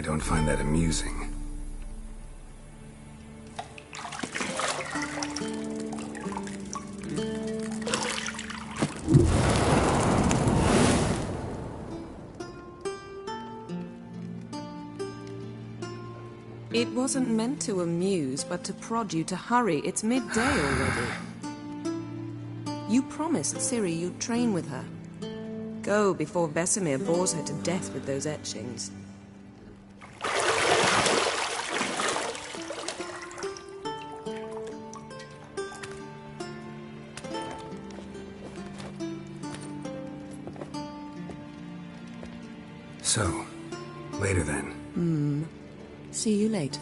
I don't find that amusing. It wasn't meant to amuse, but to prod you to hurry. It's midday already. You promised Ciri you'd train with her. Go before Vesemir bores her to death with those etchings. So, later then. See you later.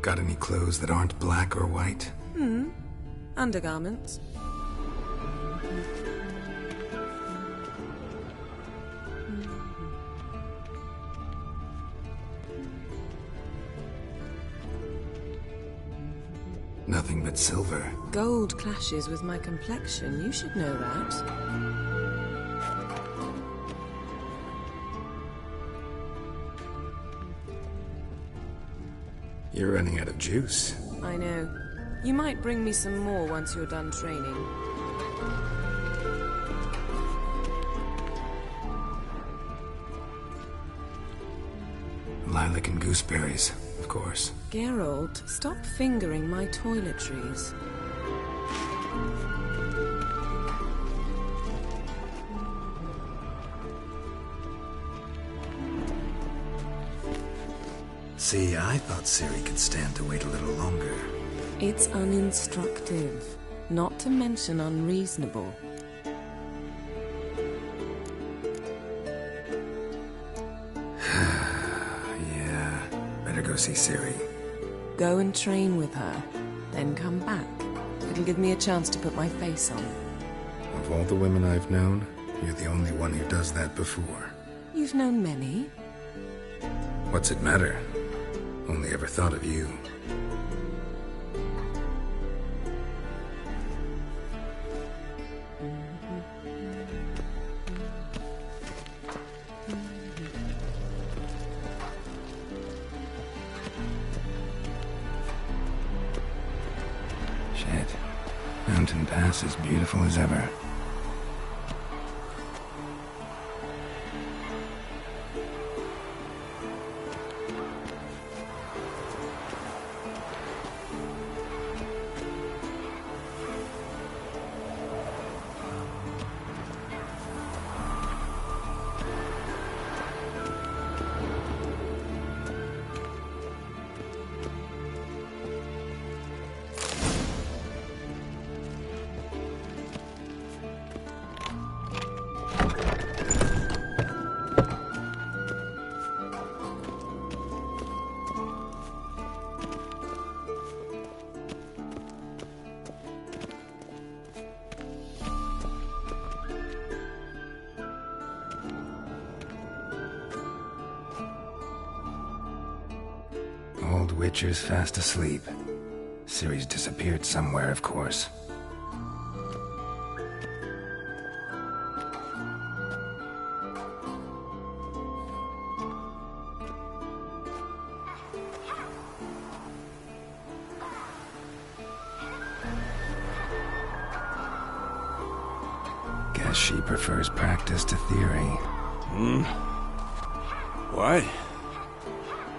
Got any clothes that aren't black or white? Undergarments. Nothing but silver. Gold clashes with my complexion. You should know that. You're running out of juice. I know. You might bring me some more once you're done training. Lilac and gooseberries, of course. Geralt, stop fingering my toiletries. See, I thought Ciri could stand to wait a little longer. It's uninstructive, not to mention unreasonable. Yeah, better go see Ciri. Go and train with her, then come back. It'll give me a chance to put my face on. Of all the women I've known, you're the only one who does that before. You've known many. What's it matter? Only ever thought of you. Shit. Mountain Pass is beautiful as ever. Old Witcher's fast asleep. Ciri's disappeared somewhere, of course. Guess she prefers practice to theory. What?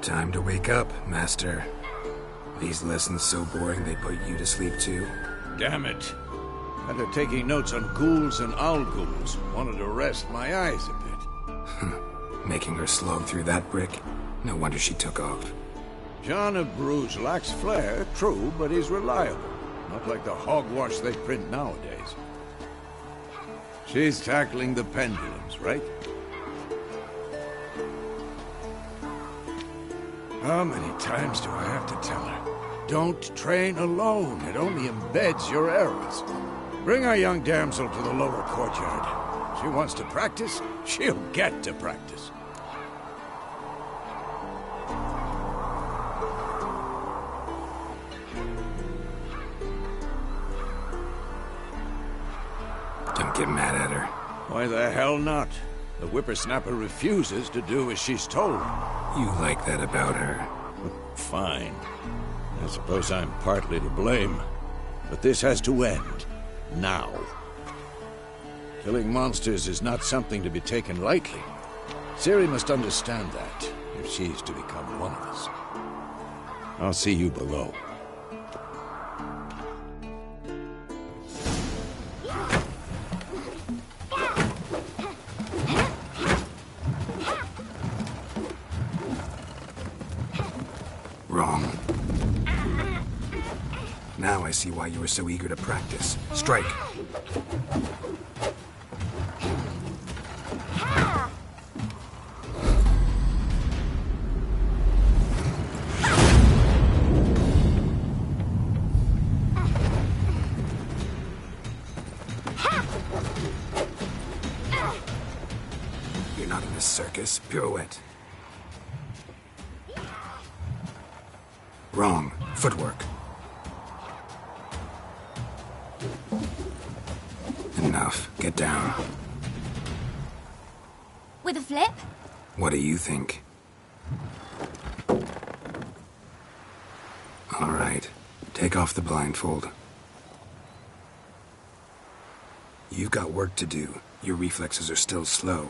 Time to wake up, Master. These lessons so boring they put you to sleep too? Damn it. After taking notes on ghouls and owl ghouls, wanted to rest my eyes a bit. Making her slog through that brick? No wonder she took off. John of Bruges lacks flair, true, but he's reliable. Not like the hogwash they print nowadays. She's tackling the pendulums, right? How many times do I have to tell her? Don't train alone. It only embeds your errors. Bring our young damsel to the lower courtyard. She wants to practice, she'll get to practice. Don't get mad at her. Why the hell not? The whippersnapper refuses to do as she's told. You like that about her. Fine. I suppose I'm partly to blame. But this has to end. Now. Killing monsters is not something to be taken lightly. Ciri must understand that, if she's to become one of us. I'll see you below. Wrong. Now I see why you were so eager to practice. Strike. You're not in a circus. Pirouette. Wrong. Footwork. Enough. Get down. With a flip? What do you think? All right. Take off the blindfold. You've got work to do. Your reflexes are still slow.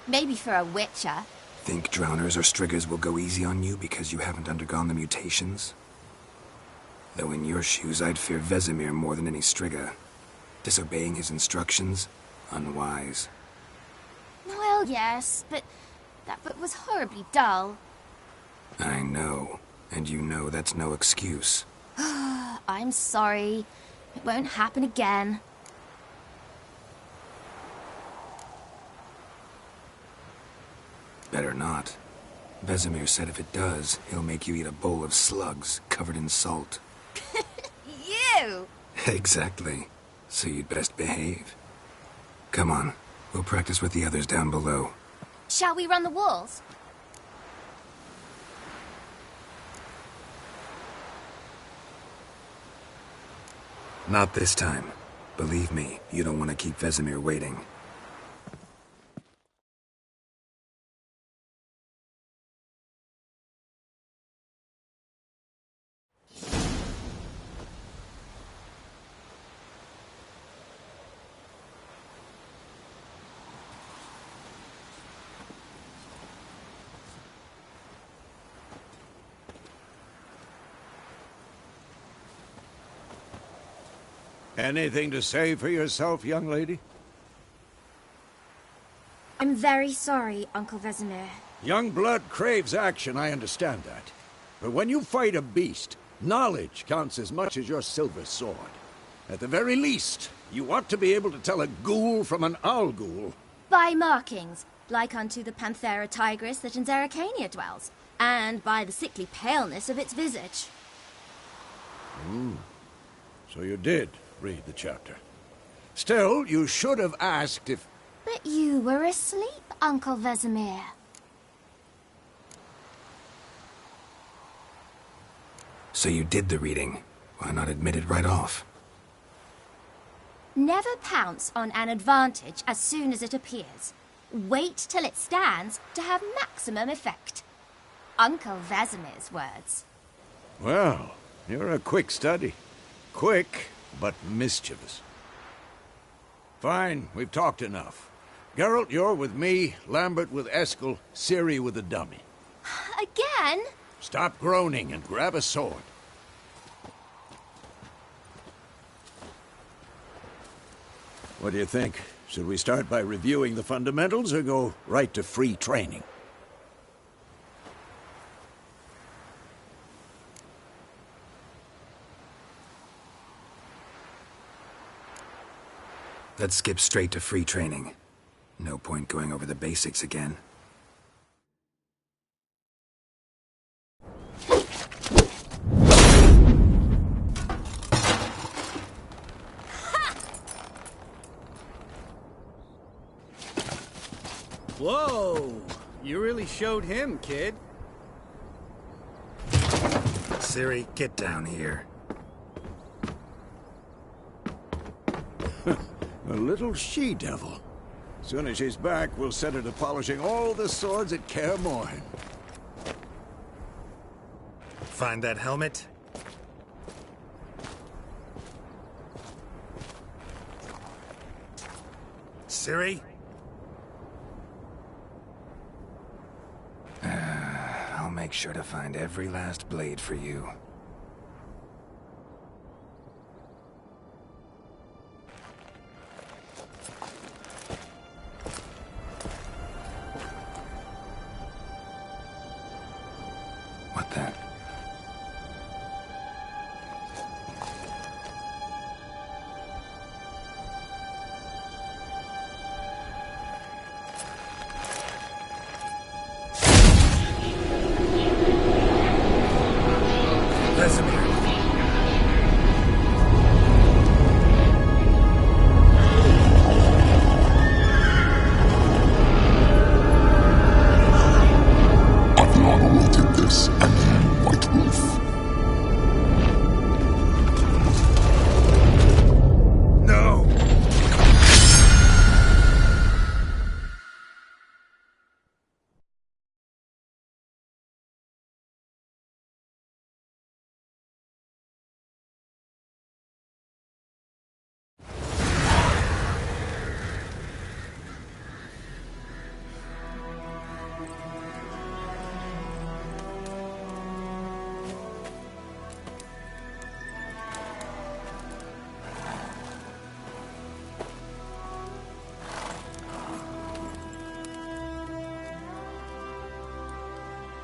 Maybe for a witcher. Think drowners or striggers will go easy on you because you haven't undergone the mutations? Though in your shoes, I'd fear Vesemir more than any strigger. Disobeying his instructions? Unwise. Well, yes, but that book was horribly dull. I know. And you know that's no excuse. I'm sorry. It won't happen again. Better not. Vesemir said if it does, he'll make you eat a bowl of slugs covered in salt. You! Exactly. So you'd best behave. Come on. We'll practice with the others down below. Shall we run the walls? Not this time. Believe me, you don't want to keep Vesemir waiting. Anything to say for yourself, young lady? I'm very sorry, Uncle Vesemir. Young blood craves action, I understand that. But when you fight a beast, knowledge counts as much as your silver sword. At the very least, you ought to be able to tell a ghoul from an owl ghoul. By markings, like unto the Panthera tigris that in Zerrikania dwells, and by the sickly paleness of its visage. So you did read the chapter. Still, you should have asked if... But you were asleep, Uncle Vesemir. So you did the reading. Why not admit it right off? Never pounce on an advantage as soon as it appears. Wait till it stands to have maximum effect. Uncle Vesemir's words. Well, you're a quick study. Quick, but mischievous. Fine, we've talked enough. Geralt, you're with me, Lambert with Eskel, Ciri with the dummy. Again? Stop groaning and grab a sword. What do you think? Should we start by reviewing the fundamentals or go right to free training? Let's skip straight to free training. No point going over the basics again. Whoa! You really showed him, kid. Ciri, get down here. A little she-devil. Soon as she's back, we'll set her to polishing all the swords at Kaer Morhen. Find that helmet? Ciri? I'll make sure to find every last blade for you. What then? Vesemir. Athlana will take this, and you, White Wolf. No!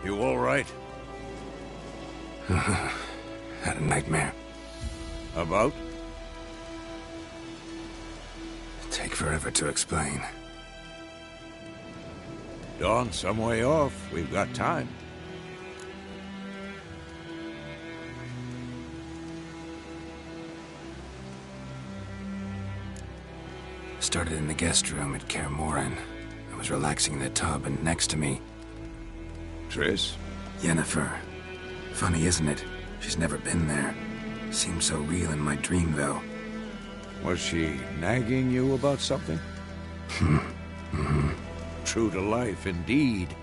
You all right? Had a nightmare. About? Take forever to explain. Dawn, some way off. We've got time. Started in the guest room at Kaer Morhen. I was relaxing in the tub, and next to me, Triss? Yennefer. Funny, isn't it? She's never been there. Seemed so real in my dream, though. Was she nagging you about something? True to life, indeed.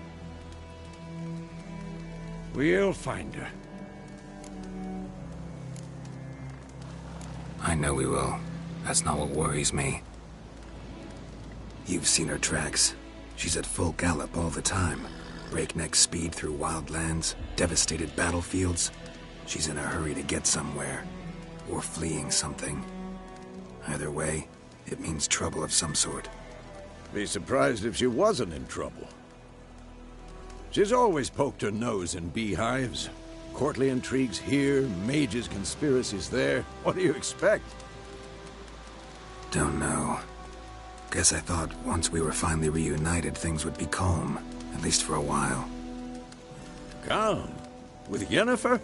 We'll find her. I know we will. That's not what worries me. You've seen her tracks. She's at full gallop all the time. Breakneck speed through wild lands, devastated battlefields. She's in a hurry to get somewhere. Or fleeing something. Either way, it means trouble of some sort. Be surprised if she wasn't in trouble. She's always poked her nose in beehives. Courtly intrigues here, mages' conspiracies there. What do you expect? Don't know. Guess I thought once we were finally reunited, things would be calm. At least for a while. Calm? With Yennefer?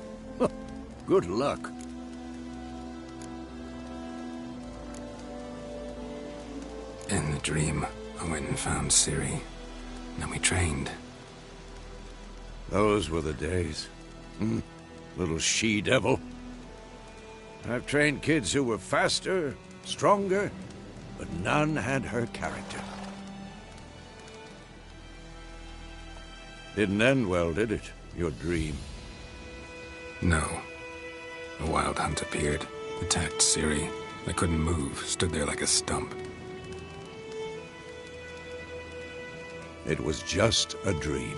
Good luck. In the dream, I went and found Ciri. Then we trained. Those were the days. Little she-devil. I've trained kids who were faster, stronger, but none had her character. Didn't end well, did it? Your dream? No. A wild hunt appeared, attacked Ciri. I couldn't move, stood there like a stump. It was just a dream.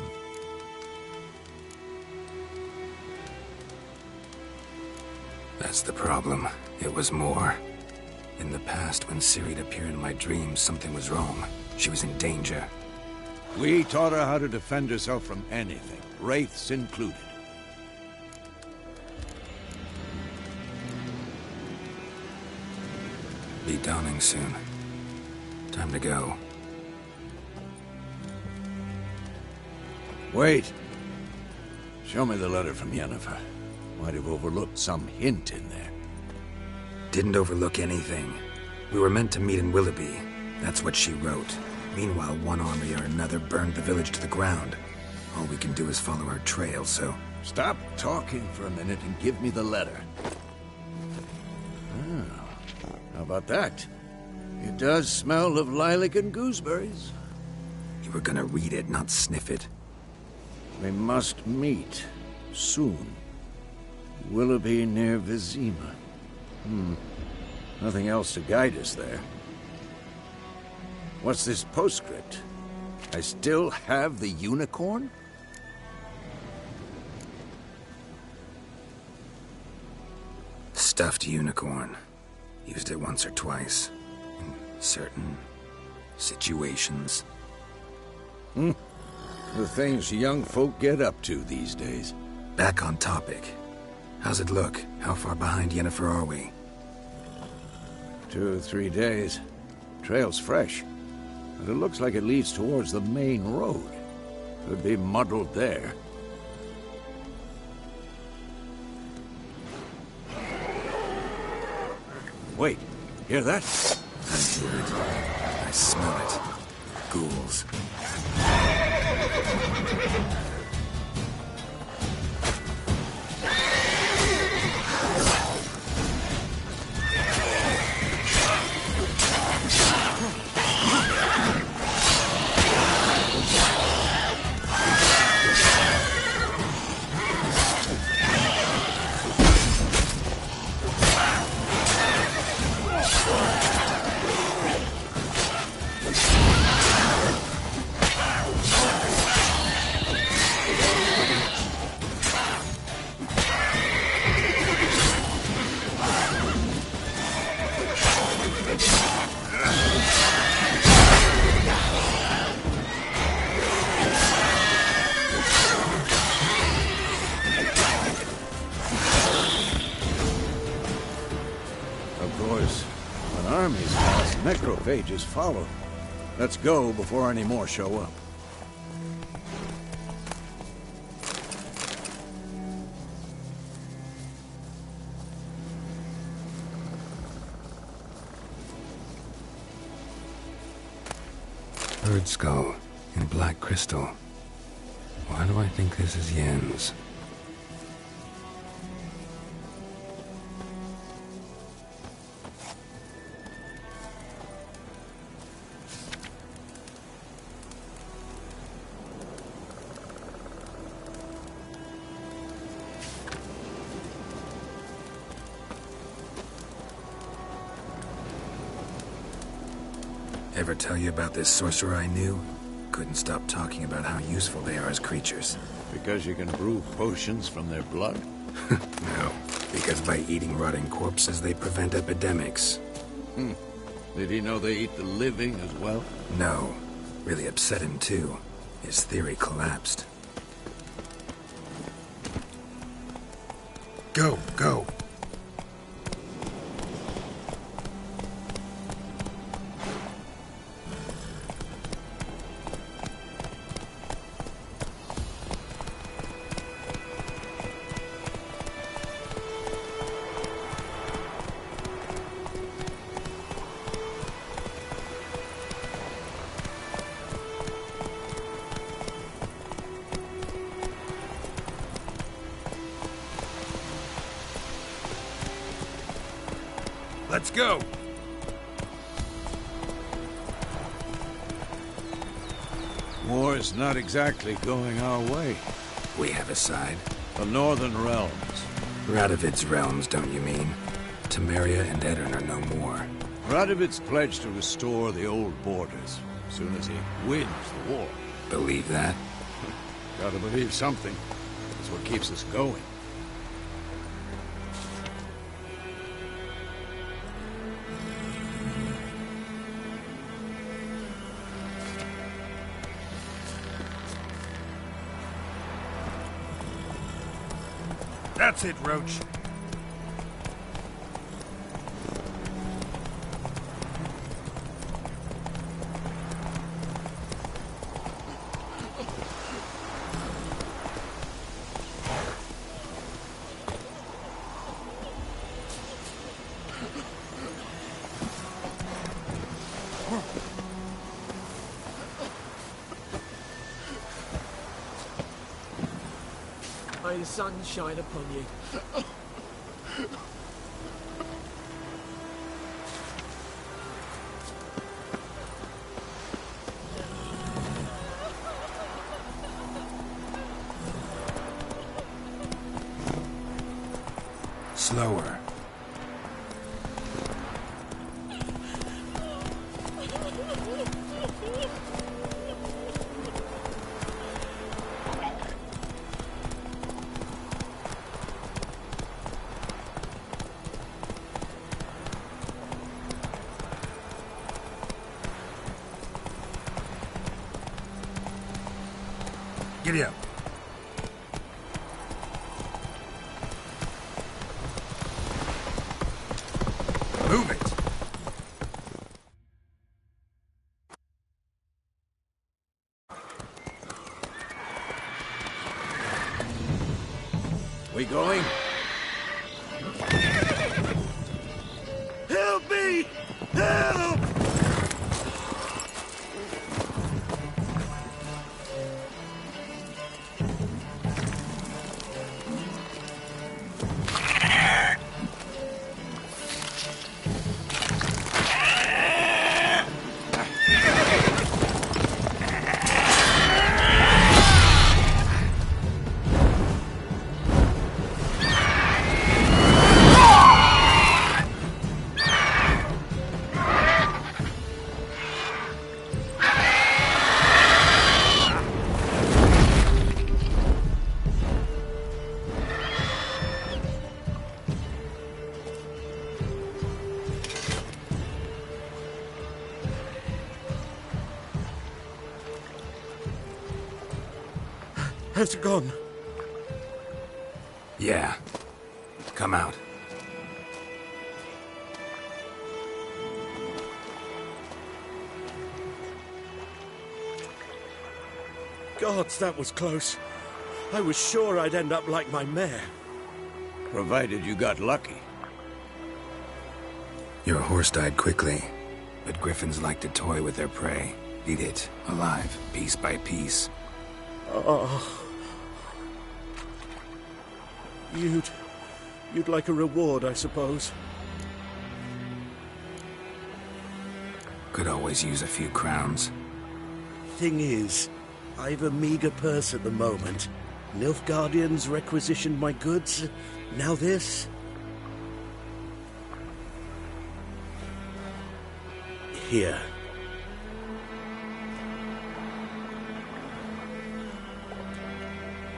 That's the problem. It was more. In the past, when Ciri'd appear in my dreams, something was wrong. She was in danger. We taught her how to defend herself from anything, wraiths included. Be dawning soon. Time to go. Wait. Show me the letter from Yennefer. Might have overlooked some hint in there. Didn't overlook anything. We were meant to meet in Willoughby. That's what she wrote. Meanwhile, one army or another burned the village to the ground. All we can do is follow her trail, so... Stop talking for a minute and give me the letter. How about that? It does smell of lilac and gooseberries. You were gonna read it, not sniff it. We must meet. Soon. Willoughby near Vizima. Nothing else to guide us there. What's this postscript? I still have the unicorn? Stuffed unicorn. Used it once or twice. In certain situations. The things young folk get up to these days. Back on topic. How's it look? How far behind Yennefer are we? 2 or 3 days. Trail's fresh. But it looks like it leads towards the main road. Could be muddled there. Wait, hear that? I hear it. I smell it. Ghouls. Necrophages follow. Let's go before any more show up. Bird skull in black crystal. Why do I think this is Yen's? Ever tell you about this sorcerer I knew? Couldn't stop talking about how useful they are as creatures. Because you can brew potions from their blood? No, because by eating rotting corpses, they prevent epidemics. Did he know they eat the living as well? No. Really upset him, too. His theory collapsed. Go, go! Let's go! War's not exactly going our way. We have a side. The Northern Realms. Radovid's realms, don't you mean? Temeria and Edirn are no more. Radovid's pledged to restore the old borders as soon as he wins the war. Believe that? Gotta believe something. That's what keeps us going. That's it, Roach. May the sun shine upon you. Slower. Giddy up. Move it. We going? Help me! Help! Has it gone? Yeah. Come out. Gods, that was close. I was sure I'd end up like my mare. Provided you got lucky. Your horse died quickly, but griffins like to toy with their prey. Eat it, alive, piece by piece. Oh. You'd like a reward, I suppose. Could always use a few crowns. Thing is, I've a meager purse at the moment. Nilfgaardians requisitioned my goods. Now this. Here.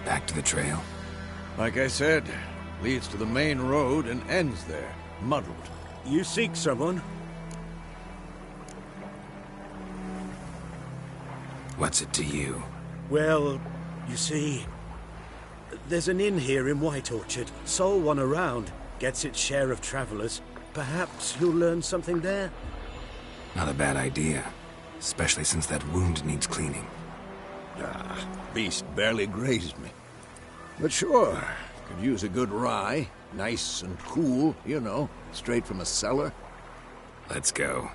Back to the trail. Like I said, leads to the main road and ends there, muddled. You seek someone? What's it to you? Well, you see, there's an inn here in White Orchard. Sole one around. Gets its share of travelers. Perhaps you'll learn something there? Not a bad idea. Especially since that wound needs cleaning. Ah, beast barely grazed me. But sure, could use a good rye. Nice and cool, you know, straight from a cellar. Let's go.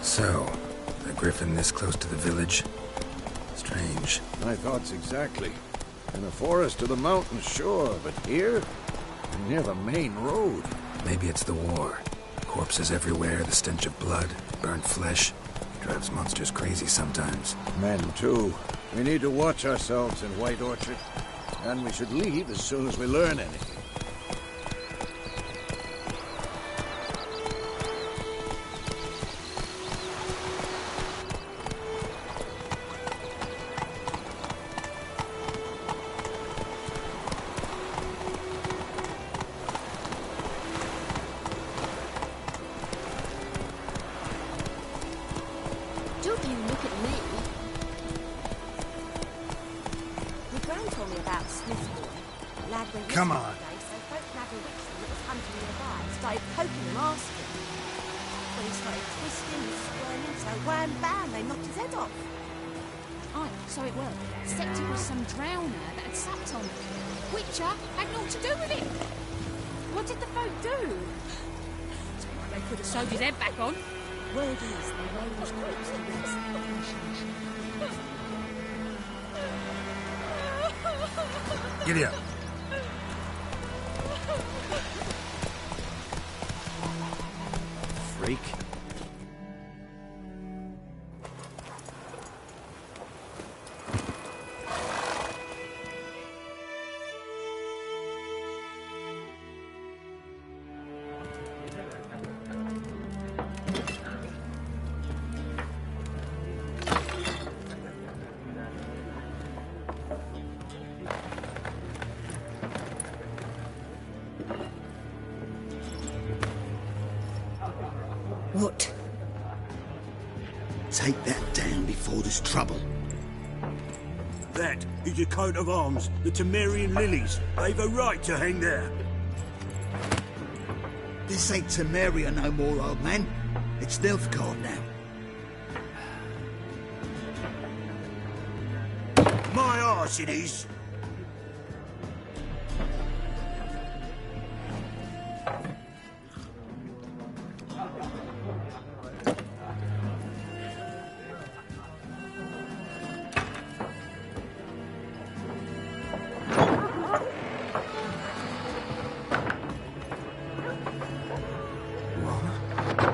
So, a griffin this close to the village? Strange. My thoughts exactly. In the forest or the mountains, sure, but here? Near the main road. Maybe it's the war. Corpses everywhere, the stench of blood, burnt flesh. Drives monsters crazy sometimes. Men, too. We need to watch ourselves in White Orchard. And we should leave as soon as we learn anything. Don't you look at me. Your gran told me about Smithbourne. Lad went missing Come the on. other day, so folk nabbed a witch that was hunting nearby. Started poking and asking. When he started twisting and squirming, so wham bam, they knocked his head off. Aye, so it were. Except it was some drowner that had supped on it. Witcher had naught to do with it. What did the folk do? They could have sewed his head back on. Word is they raised groups to rest the appreciation. Giddy up. Freak. What? Take that down before there's trouble. That is a coat of arms, the Temerian lilies. They've a right to hang there. This ain't Temeria no more, old man. It's Nilfgaard now. My arse it is.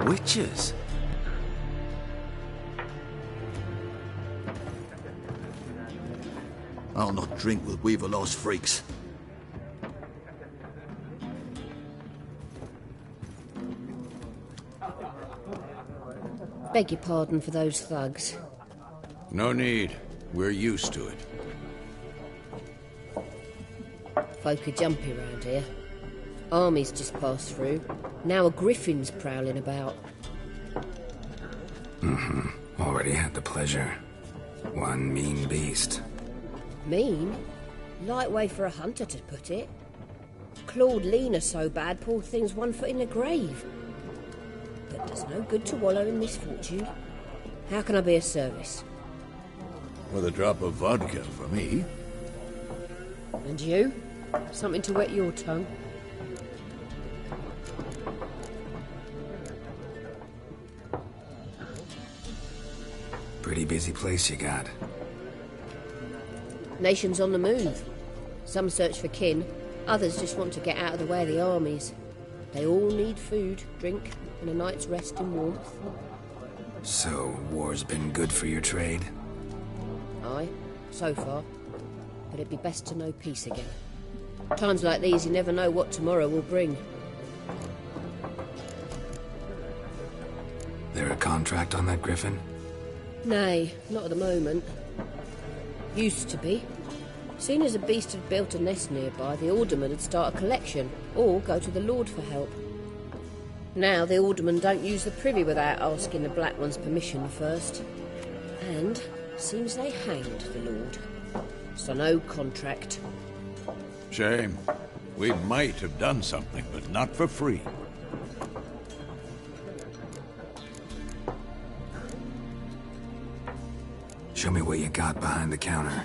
Witches? I'll not drink with Weaverlaw's freaks. Beg your pardon for those thugs. No need. We're used to it. Folk are jumpy round here. Armies just passed through. Now a griffin's prowling about. Already had the pleasure. One mean beast. Mean? Light way for a hunter to put it. Clawed Lena so bad, poor thing's 1 foot in the grave. But there's no good to wallow in misfortune. How can I be of service? With a drop of vodka for me. And you? Something to wet your tongue? Pretty busy place you got. Nations on the move. Some search for kin, others just want to get out of the way of the armies. They all need food, drink, and a night's rest and warmth. So, war's been good for your trade? Aye, so far. But it'd be best to know peace again. Times like these, you never know what tomorrow will bring. There a contract on that griffin? Nay, not at the moment. Used to be. Soon as a beast had built a nest nearby, the alderman would start a collection, or go to the Lord for help. Now the aldermen don't use the privy without asking the Black One's permission first. And seems they hanged the Lord. So no contract. Shame. We might have done something, but not for free. Show me what you got behind the counter.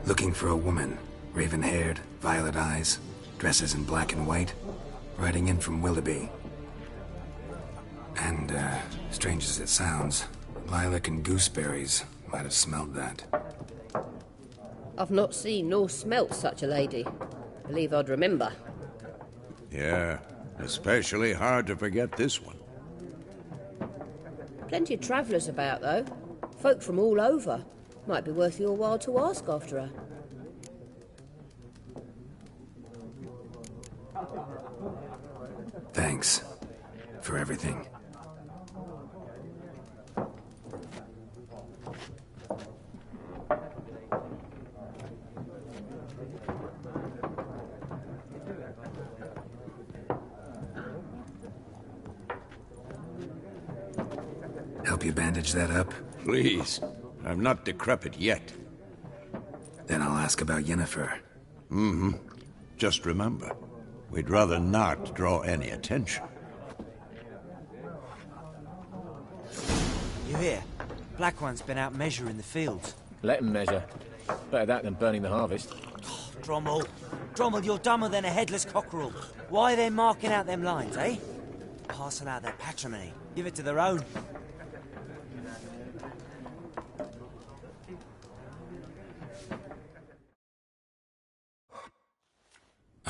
Looking for a woman, raven-haired, violet eyes, dresses in black and white, riding in from Willoughby. And, strange as it sounds, lilac and gooseberries might have smelled that. I've not seen nor smelt such a lady. Believe I'd remember. Yeah, especially hard to forget this one. Plenty of travellers about, though. Folk from all over. Might be worth your while to ask after her. Thanks for everything. Help you bandage that up? Please. I'm not decrepit yet. Then I'll ask about Yennefer. Mm-hmm. Just remember, we'd rather not draw any attention. You hear? Black One's been out measuring the fields. Let him measure. Better that than burning the harvest. Oh, Drommel. Drommel, you're dumber than a headless cockerel. Why are they marking out them lines, eh? Parcel out their patrimony. Give it to their own.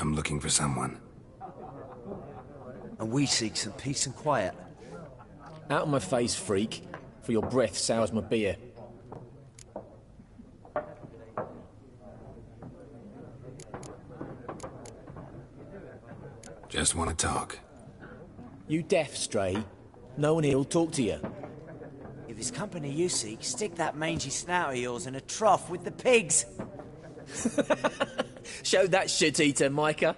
I'm looking for someone. And we seek some peace and quiet. Out of my face, freak, for your breath sours my beer. Just want to talk. You deaf, Stray? No one here'll talk to you. If it's company you seek, stick that mangy snout of yours in a trough with the pigs. Show that shit-eater, Micah.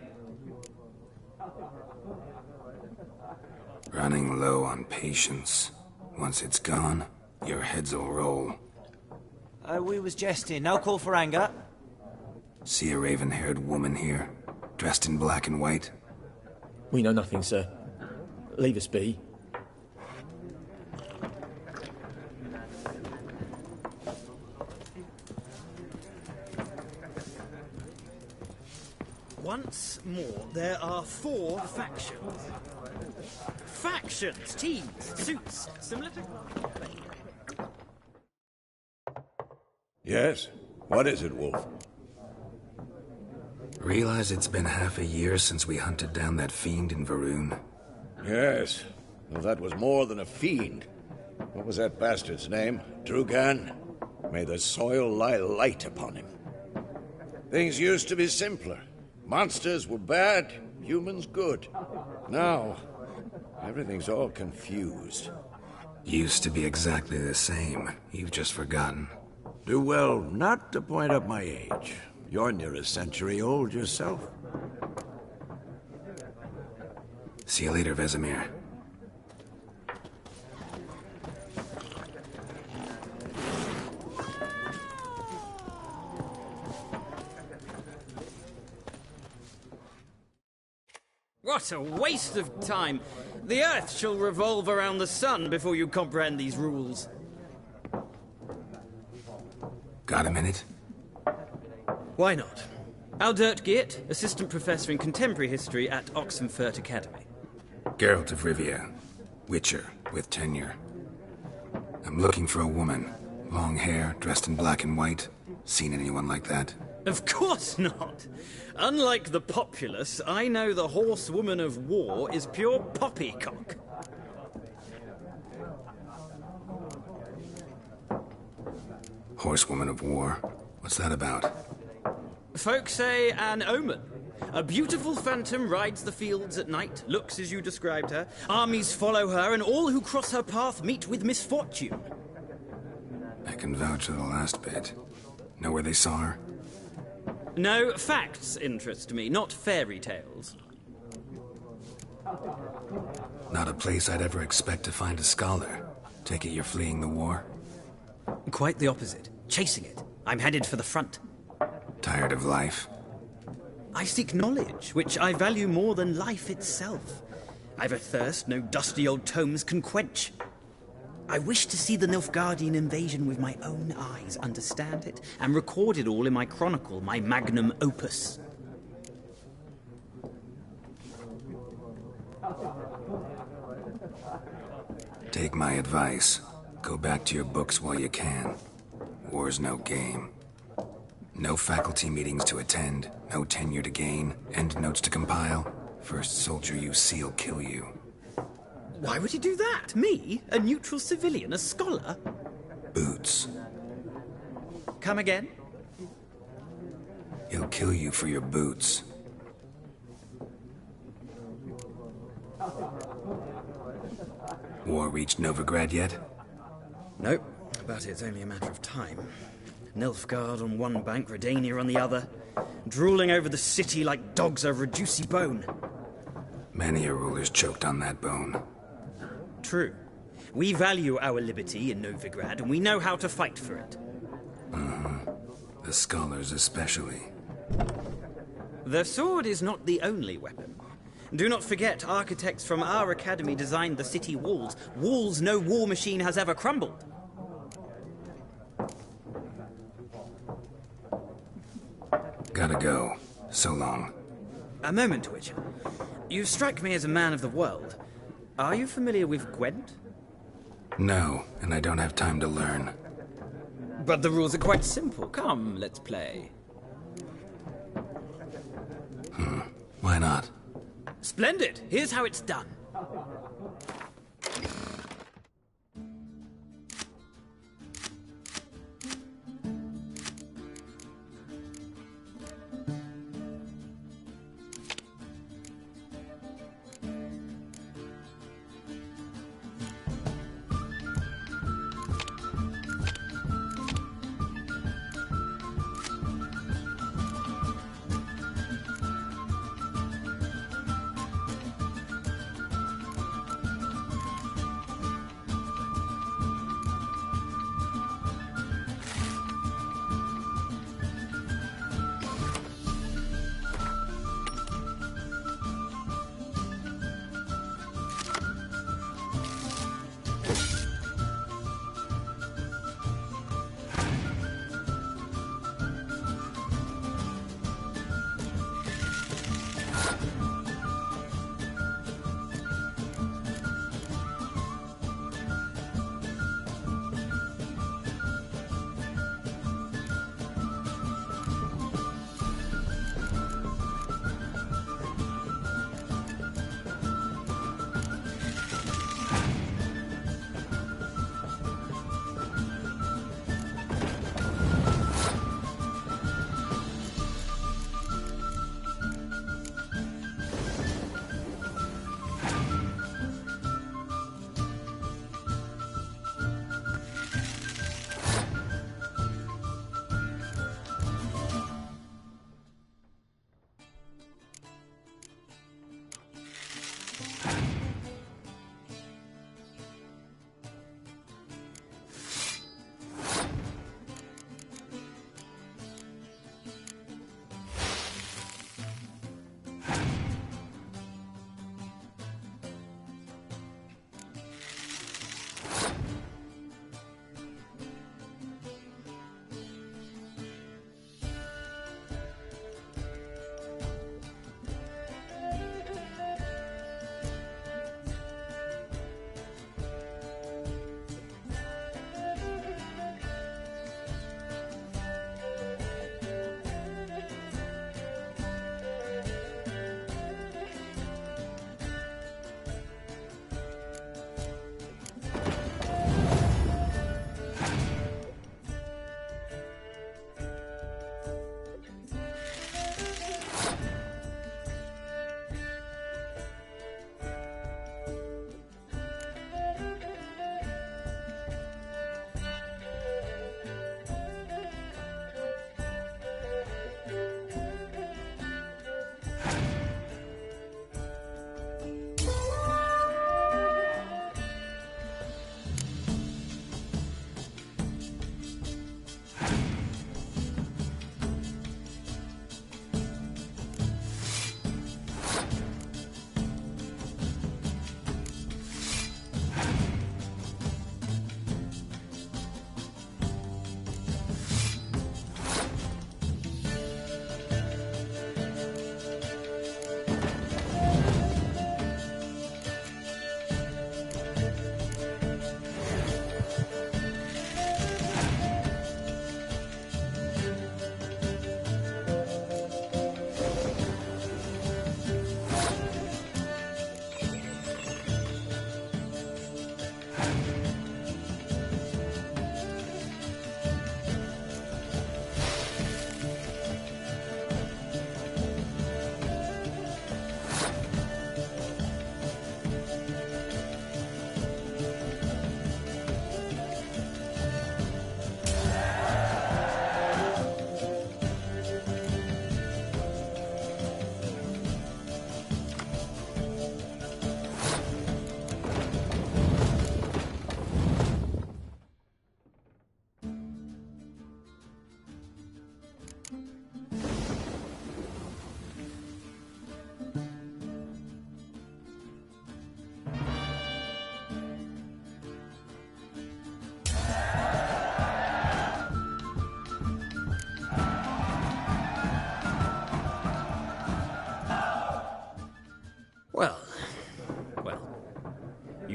Running low on patience. Once it's gone, your heads will roll. We was jesting. No call for anger. See a raven-haired woman here, dressed in black and white? We know nothing, sir. Leave us be. Once more, there are 4 factions. Factions, teams, suits, similar to... Yes? What is it, Wolf? Realize it's been half a year since we hunted down that fiend in Varun? Yes. Well, that was more than a fiend. What was that bastard's name? Drugan? May the soil lie light upon him. Things used to be simpler. Monsters were bad, humans good. Now, everything's all confused. Used to be exactly the same. You've just forgotten. Do well not to point up my age. You're near a century old yourself. See you later, Vesemir. What a waste of time! The Earth shall revolve around the sun before you comprehend these rules. Got a minute? Why not? Aldert Geert, Assistant Professor in Contemporary History at Oxenfurt Academy. Geralt of Rivia, Witcher with tenure. I'm looking for a woman. Long hair, dressed in black and white. Seen anyone like that? Of course not! Unlike the populace, I know the horsewoman of war is pure poppycock. Horsewoman of war? What's that about? Folk say an omen. A beautiful phantom rides the fields at night, looks as you described her. Armies follow her, and all who cross her path meet with misfortune. I can vouch for the last bit. Know where they saw her? No, facts interest me, not fairy tales. Not a place I'd ever expect to find a scholar. Take it you're fleeing the war? Quite the opposite. Chasing it. I'm headed for the front. Tired of life? I seek knowledge, which I value more than life itself. I've a thirst no dusty old tomes can quench. I wish to see the Nilfgaardian invasion with my own eyes, understand it, and record it all in my chronicle, my magnum opus. Take my advice. Go back to your books while you can. War's no game. No faculty meetings to attend, no tenure to gain, end notes to compile. First soldier you see'll kill you. Why would he do that? Me? A neutral civilian? A scholar? Boots. Come again? He'll kill you for your boots. War reached Novigrad yet? Nope, but it's only a matter of time. Nilfgaard on one bank, Redania on the other, drooling over the city like dogs over a juicy bone. Many a ruler's choked on that bone. True. We value our liberty in Novigrad, and we know how to fight for it. The scholars especially. The sword is not the only weapon. Do not forget, architects from our academy designed the city walls. Walls no war machine has ever crumbled. Gotta go. So long. A moment, Witcher. You strike me as a man of the world. Are you familiar with Gwent? No, and I don't have time to learn. But the rules are quite simple. Come, let's play. Why not? Splendid! Here's how it's done.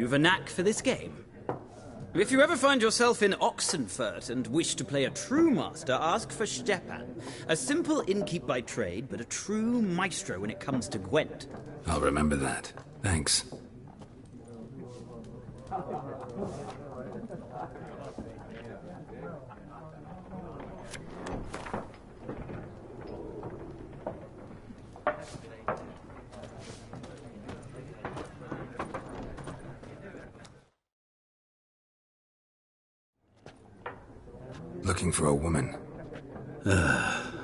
you've a knack for this game. If you ever find yourself in Oxenfurt and wish to play a true master, ask for Stepan. A simple innkeep by trade, but a true maestro when it comes to Gwent. I'll remember that. Thanks. Looking for a woman.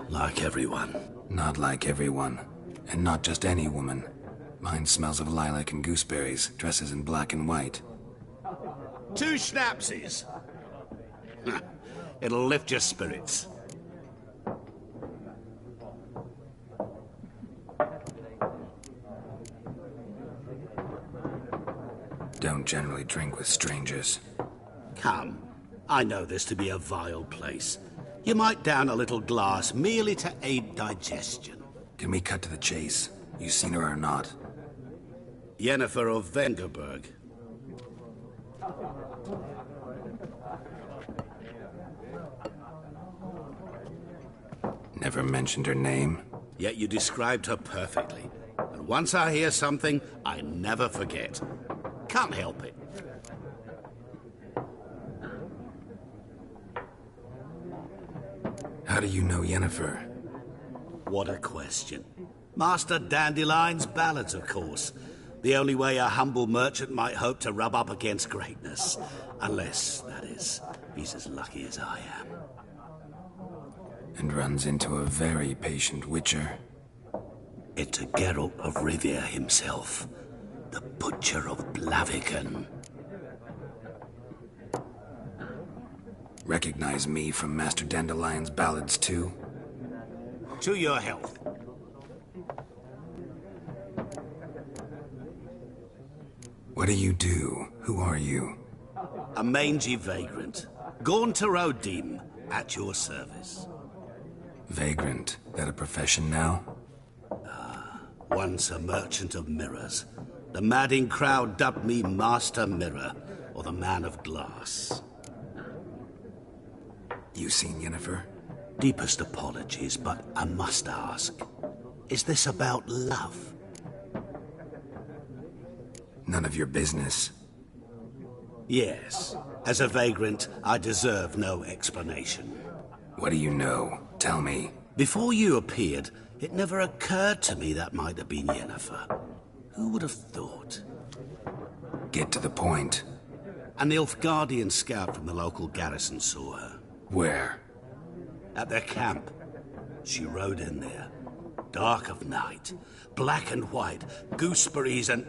Like everyone. Not like everyone. And not just any woman. Mine smells of lilac and gooseberries, dresses in black and white. 2 schnapsies. It'll lift your spirits. Don't generally drink with strangers. Come. I know this to be a vile place. You might down a little glass merely to aid digestion. Can we cut to the chase? You seen her or not? Yennefer of Vengerberg. Never mentioned her name. Yet you described her perfectly. And once I hear something, I never forget. Can't help it. How do you know Yennefer? What a question. Master Dandelion's ballads, of course. The only way a humble merchant might hope to rub up against greatness. Unless, that is, he's as lucky as I am. And runs into a very patient witcher. Into Geralt of Rivia himself. The Butcher of Blaviken. Recognize me from Master Dandelion's ballads, too? To your health. What do you do? Who are you? A mangy vagrant. Gaunter O'Dim, at your service. Vagrant? That a profession now? Once a merchant of mirrors. The madding crowd dubbed me Master Mirror, or the Man of Glass. You seen Yennefer? Deepest apologies, but I must ask. Is this about love? None of your business. Yes. As a vagrant, I deserve no explanation. What do you know? Tell me. Before you appeared, it never occurred to me that might have been Yennefer. Who would have thought? Get to the point. An Nilfgaardian scout from the local garrison saw her. Where? At their camp. She rode in there. Dark of night. Black and white. Gooseberries and...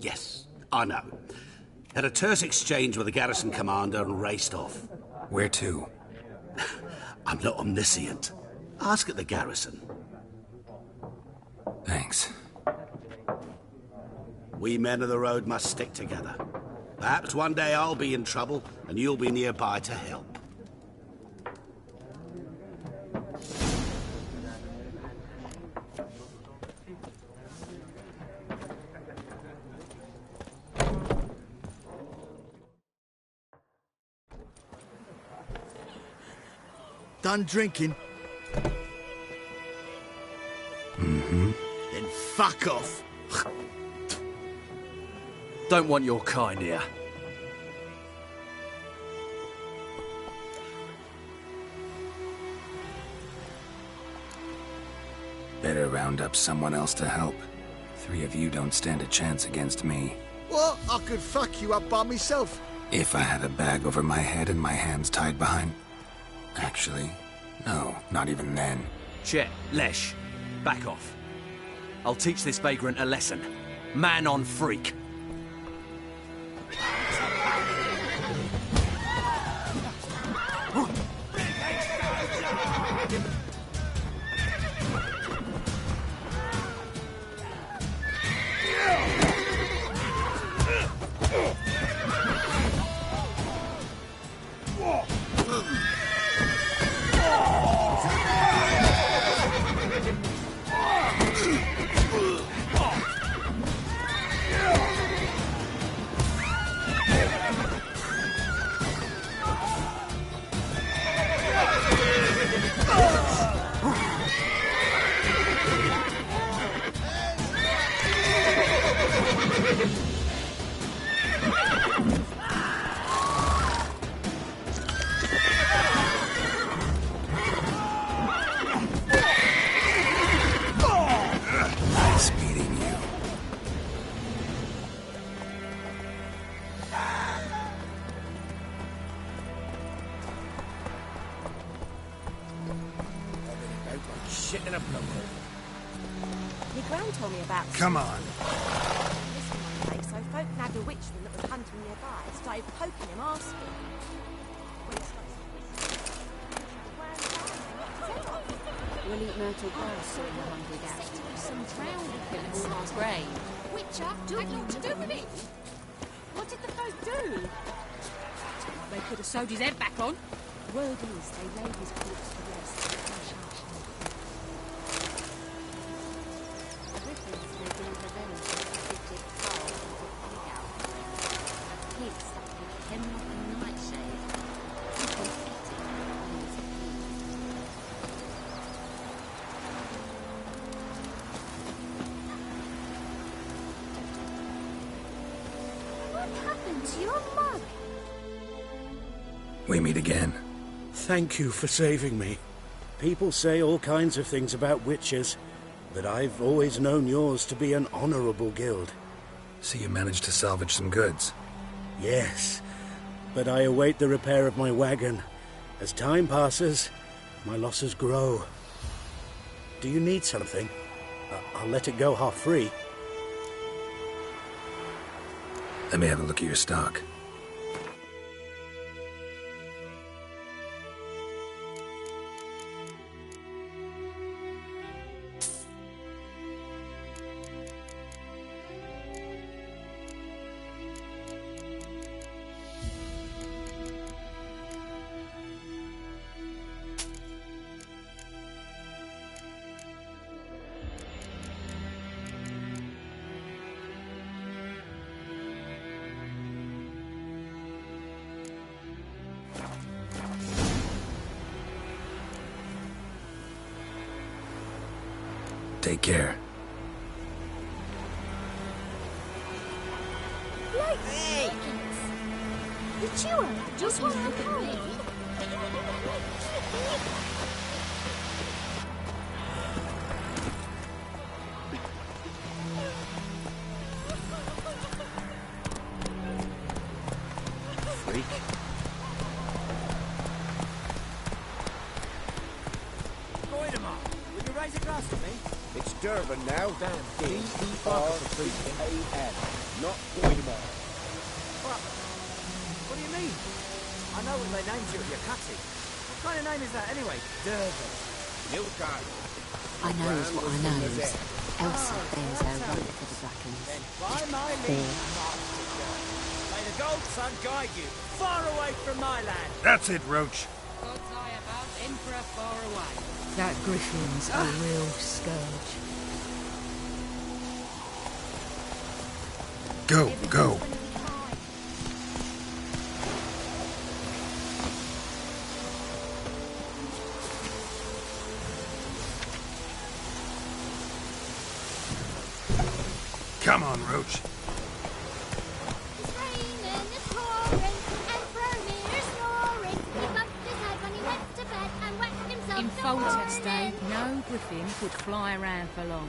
Yes, I know. Had a terse exchange with the garrison commander and raced off. Where to? I'm not omniscient. Ask at the garrison. Thanks. We men of the road must stick together. Perhaps one day I'll be in trouble and you'll be nearby to help. Done drinking? Mm-hmm. Then fuck off. Don't want your kind here. Better round up someone else to help. 3 of you don't stand a chance against me. What? I could fuck you up by myself. If I had a bag over my head and my hands tied behind... Actually, no, not even then. Chet, Lesh, back off. I'll teach this vagrant a lesson. Man on freak. shit in a pickle. Your gran told me about... Come on. Listen one day, so folk nabbed a witchman that was hunting nearby and started poking him, asking. We'll eat myrtle grass so the hungry gets. Some drowner killed Small's grave. Witcher had naught to do with it. What did the folk do? They could have sewed his head back on. Word is they laid his corpse to rest. Griffins may build revenge on the gifted fowl and the pig out. A pig stuck with hemlock and nightshade. You can eat it on its feet. What happened to your mug? We meet again. Thank you for saving me. People say all kinds of things about witches, but I've always known yours to be an honorable guild. So you managed to salvage some goods? Yes, but I await the repair of my wagon. As time passes, my losses grow. Do you need something? I'll let it go half-free. Let me have a look at your stock. Take care. Hey! The chewer just want to come. Freak. Goidemar, will you raise a glass to me? It's Durban now. Damn, D-E-R-B-A-N, not Goidemar. What do you mean? I know what they named you at your cutting. What kind of name is that anyway? Durban. Nilfgaard. I knows what I knows. Elsa bears her right for the Brackens. By my leave, Master John. May the gold sun guide you far away from my land. That's it, Roach. God's eye above, Emperor far away. That Griffin's a real scourge. Go, go. Come on, Roach. It's raining, it's pouring, and Bromir's snoring. He bumped his head when he went to bed and whacked himself In the Foltest morning. Day, no Griffin could fly around for long.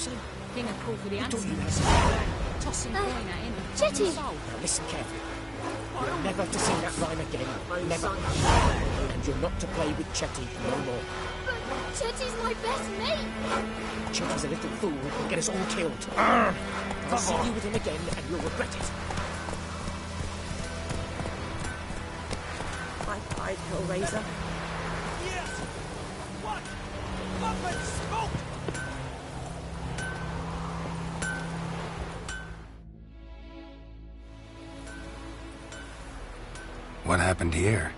say? King had called for the answer. Tossing coin at him. Chetty! Now listen carefully. You're never to sing that rhyme again. Never. And you're not to play with Chetty no more. But Chetty's my best mate! Chetty's a little fool who will get us all killed. I'll see you with him again and you'll regret it. Bye-bye, Hellraiser. Yes! What? Up and smoke! What happened here?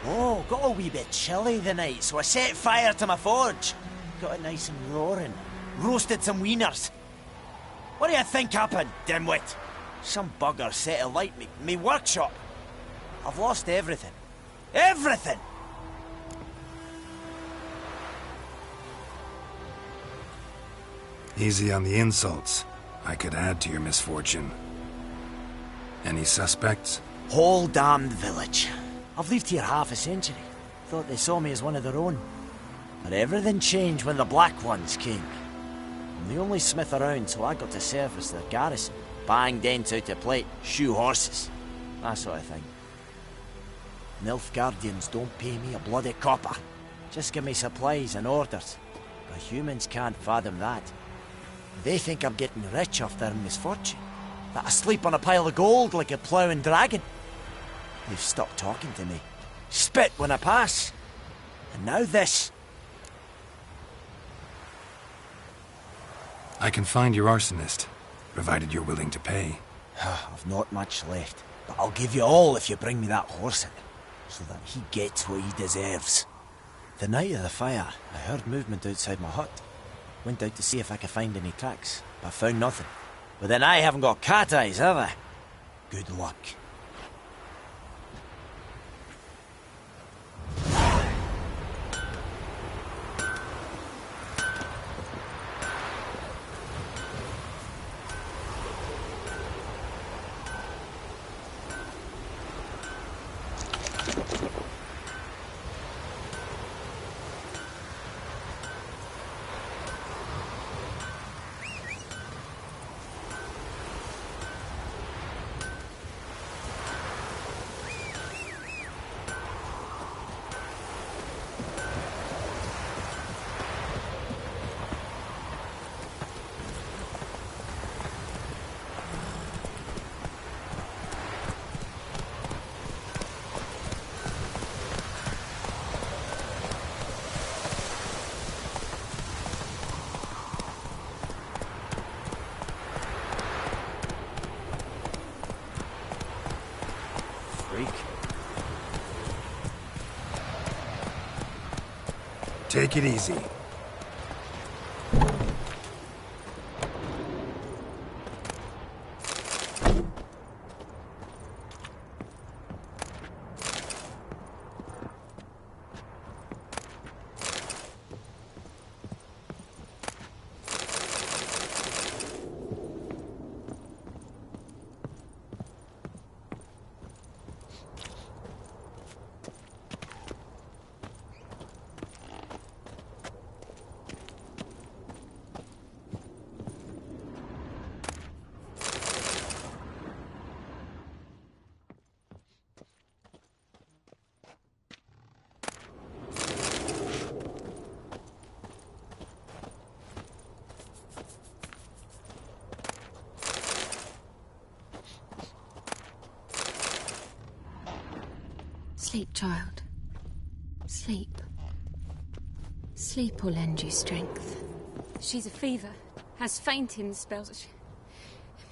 Oh, got a wee bit chilly the night, so I set fire to my forge. Got it nice and roaring. Roasted some wieners. What do you think happened, dimwit? Some bugger set alight me workshop. I've lost everything. Everything! Easy on the insults. I could add to your misfortune. Any suspects? Whole damned village. I've lived here half a century. Thought they saw me as one of their own. But everything changed when the Black Ones came. I'm the only smith around, so I got to service their garrison. Bang dents out of plate, shoe horses. That sort of thing. Nilfgaardians don't pay me a bloody copper. Just give me supplies and orders. But humans can't fathom that. They think I'm getting rich off their misfortune. That I sleep on a pile of gold like a ploughing dragon. They've stopped talking to me. Spit when I pass. And now this. I can find your arsonist, provided you're willing to pay. I've not much left, but I'll give you all if you bring me that horse in, so that he gets what he deserves. The night of the fire, I heard movement outside my hut. Went out to see if I could find any tracks, but found nothing. But then I haven't got cat eyes, have I? Good luck. Take it easy. Sleep, child. Sleep. Sleep will lend you strength. She's a fever. Has fainting spells.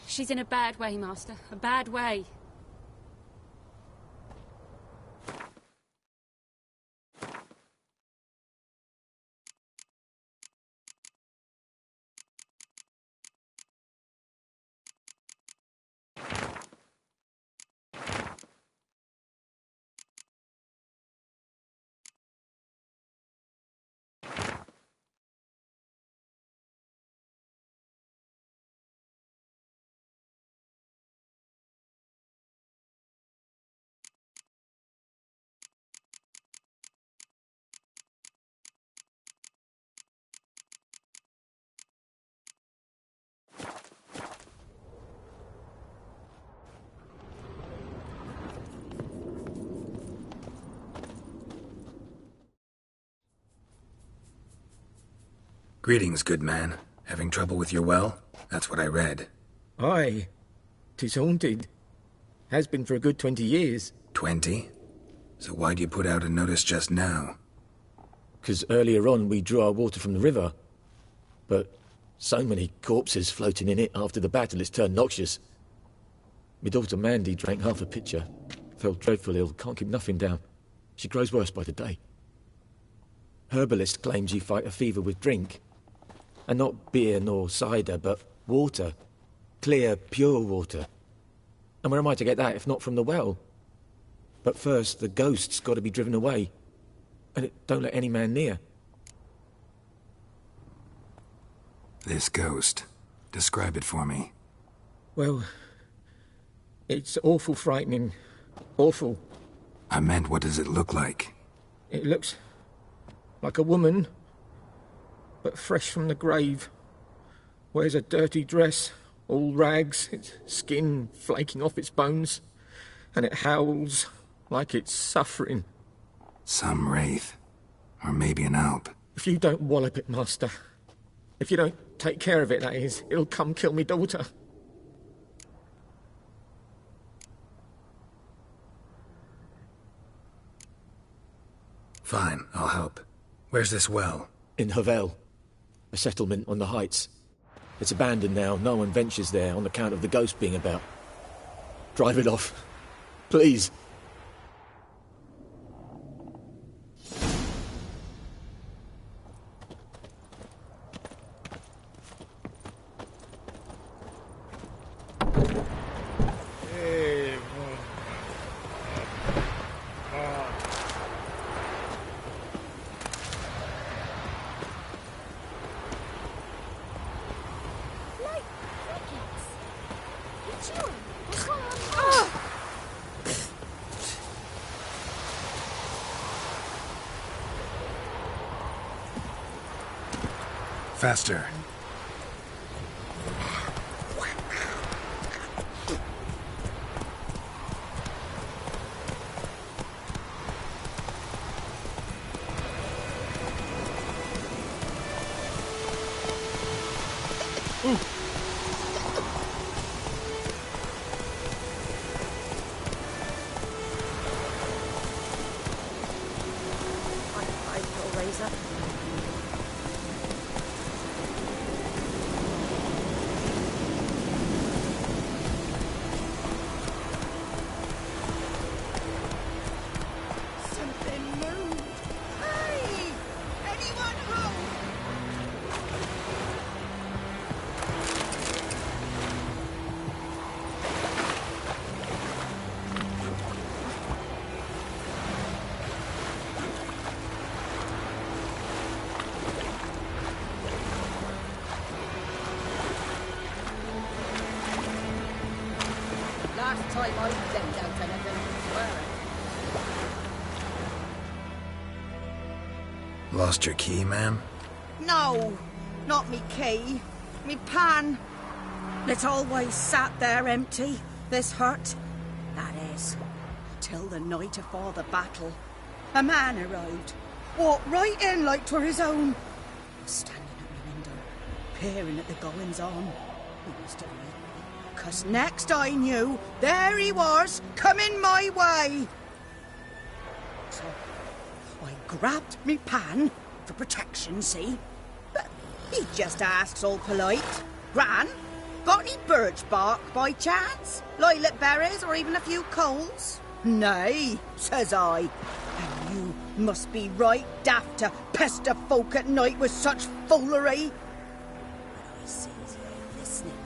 She's in a bad way, Master. A bad way. Greetings, good man. Having trouble with your well? That's what I read. Aye. 'Tis haunted. Has been for a good 20 years. 20? So why'd you put out a notice just now? 'Cause earlier on we drew our water from the river. But so many corpses floating in it after the battle it's turned noxious. My daughter Mandy drank half a pitcher. Fell dreadful ill, can't keep nothing down. She grows worse by the day. Herbalist claims you fight a fever with drink. And not beer nor cider, but water. Clear, pure water. And where am I to get that if not from the well? But first, the ghost's got to be driven away. And it don't let any man near. This ghost. Describe it for me. Well, it's awful frightening. Awful. I meant, what does it look like? It looks like a woman, but fresh from the grave. Wears a dirty dress, all rags, its skin flaking off its bones, and it howls like it's suffering. Some wraith. Or maybe an alp. If you don't wallop it, Master, if you don't take care of it, that is, it'll come kill me daughter. Fine, I'll help. Where's this well? In Havel, a settlement on the heights. It's abandoned now, no one ventures there on account of the ghost being about. Drive it off, please. Faster. Last time I sent out anything, swear it. Lost your key, ma'am? No, not me key. Me pan. It's always sat there empty, this hut. That is, till the night afore the battle. A man arrived, walked right in like 'twere his own. Was standing at my window, peering at the goings-on. He must have read me, 'cause next I knew, there he was, coming my way. So I grabbed me pan, for protection, see? But he just asks all polite, Gran, got any birch bark by chance? Lilac berries or even a few coals? Nay, says I. And you must be right daft to pester folk at night with such foolery. But I sees you listening,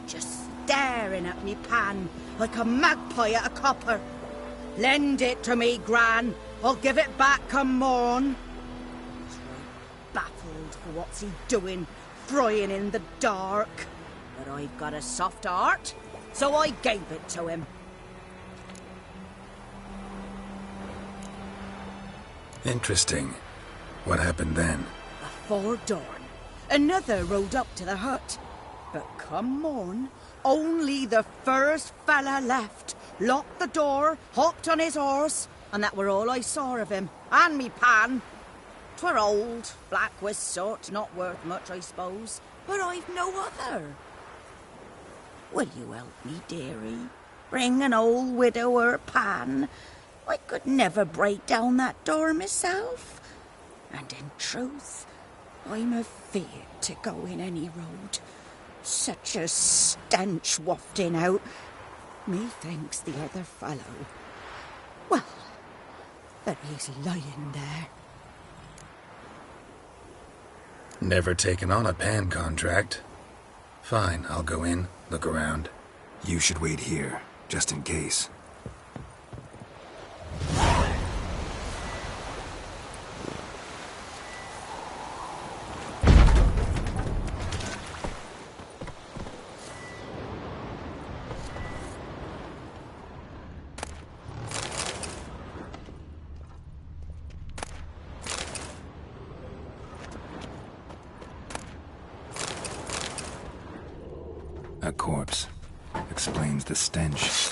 just staring at me pan like a magpie at a copper. Lend it to me, Gran. I'll give it back come morn. He's right baffled for what's he doing, frying in the dark. But I've got a soft heart, so I gave it to him. Interesting. What happened then? Before dawn, another rode up to the hut. But come morn, only the first fella left, locked the door, hopped on his horse, and that were all I saw of him, and me pan. 'Twere old, black with soot, not worth much, I suppose. But I've no other. Will you help me, dearie? Bring an old widower pan. I could never break down that door myself. And in truth, I'm afeard to go in any road. Such a stench wafting out. Methinks the other fellow, well, that he's lying there. Never taken on a pan contract. Fine, I'll go in, look around. You should wait here, just in case. A corpse. Explains the stench.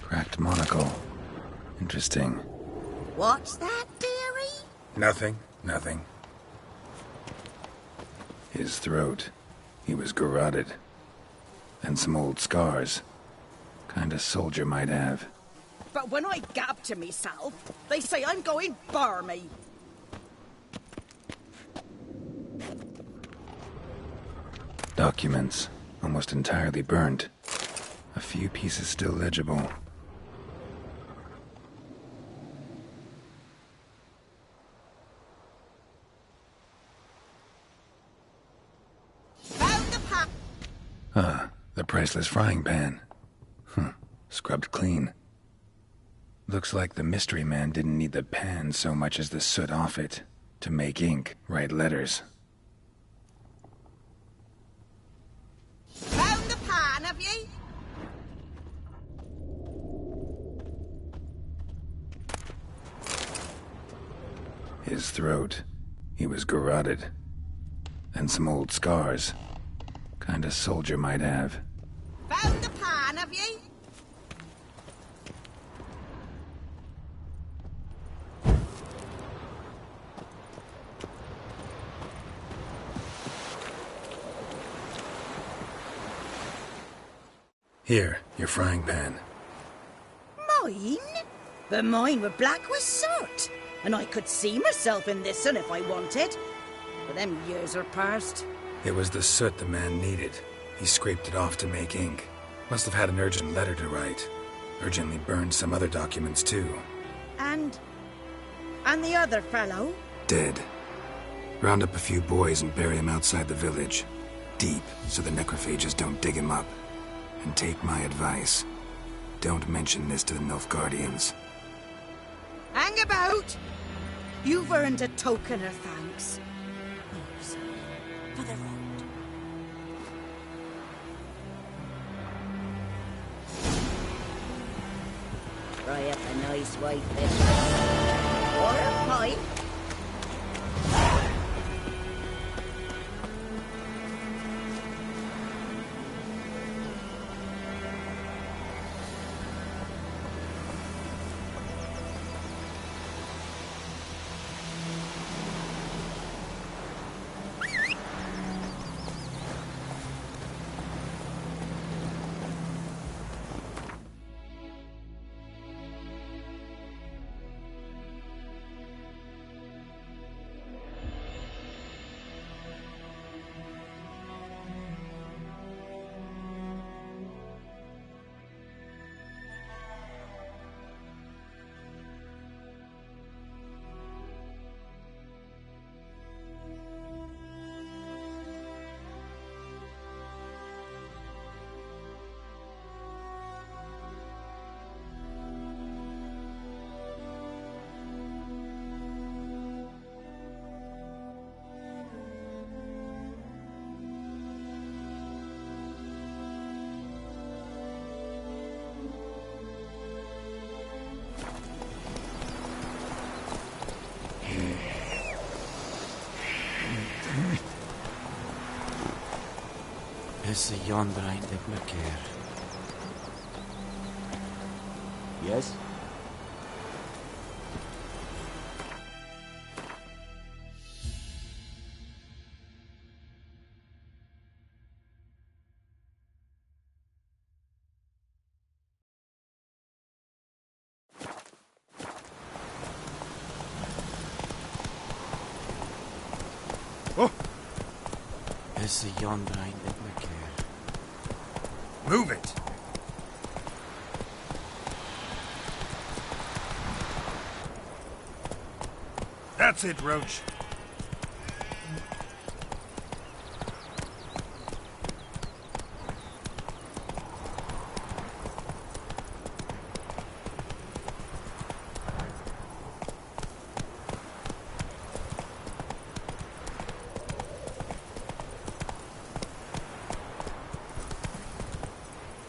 Cracked monocle. Interesting. What's that, dearie? Nothing. His throat. He was garroted. And some old scars. Kinda soldier might have. But when I gab to myself, they say I'm going barmy. Documents. Almost entirely burnt. A few pieces still legible. Found the pan. Ah, the priceless frying pan. Scrubbed clean. Looks like the mystery man didn't need the pan so much as the soot off it to make ink, write letters. Found the pan, have ye? His throat. He was garroted. And some old scars. Kinda soldier might have. Found the pan, have ye? Here, your frying pan. Mine? But mine were black with soot. And I could see myself in this one if I wanted. But them years are past. It was the soot the man needed. He scraped it off to make ink. Must have had an urgent letter to write. Urgently burned some other documents too. And the other fellow? Dead. Round up a few boys and bury him outside the village. Deep, so the necrophages don't dig him up. And take my advice. Don't mention this to the Nilfgaardians. Hang about! You've earned a token of thanks. Here's for the road. Fry up a nice white fish. Or a pipe. Is the yonder ain't the book here. Yes? Is the yonder ain't that we care? Move it! That's it, Roach.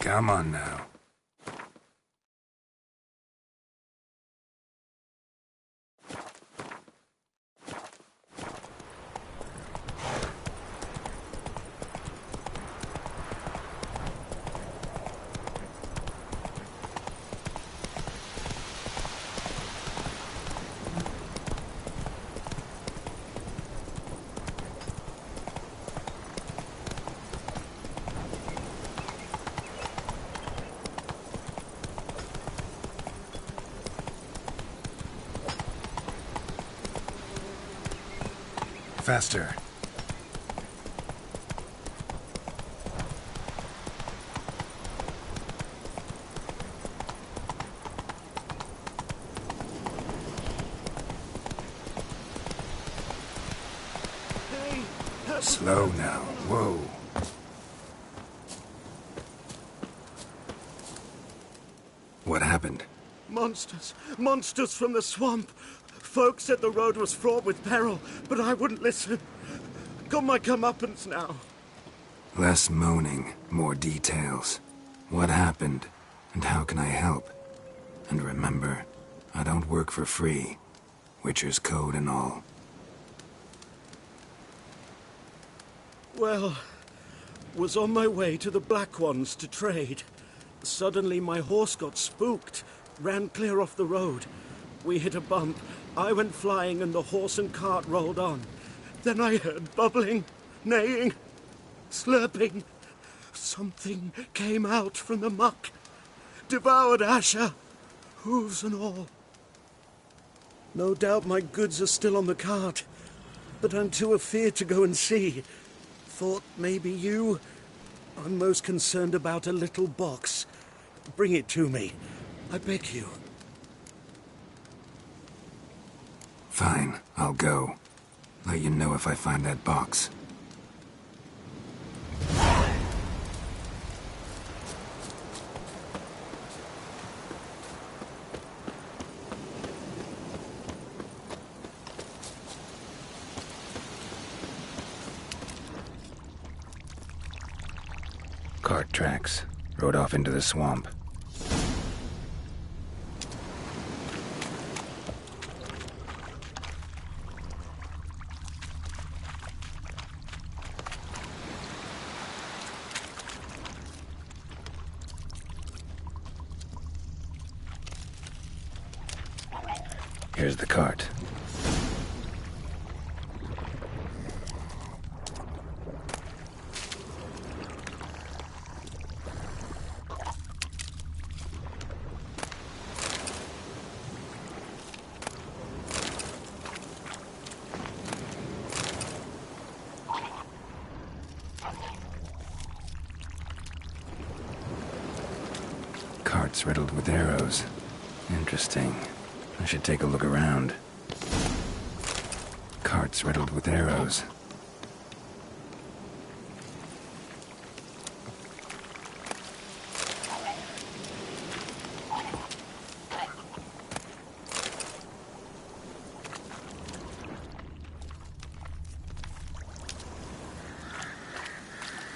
Come on now. Faster. Slow now. Whoa. What happened? Monsters. Monsters from the swamp. Folks said the road was fraught with peril, but I wouldn't listen. Got my comeuppance now. Less moaning, more details. What happened, and how can I help? And remember, I don't work for free. Witcher's code and all. Well, was on my way to the Black Ones to trade. Suddenly my horse got spooked, ran clear off the road. We hit a bump. I went flying and the horse and cart rolled on. Then I heard bubbling, neighing, slurping. Something came out from the muck. Devoured Asher, hooves and all. No doubt my goods are still on the cart, but I'm too afeard to go and see. Thought maybe you... I'm most concerned about a little box. Bring it to me. I beg you. Fine, I'll go. Let you know if I find that box. Cart tracks. Rode off into the swamp. Here's the cart. Cart's riddled with arrows. Interesting. I should take a look around. Cart's riddled with arrows.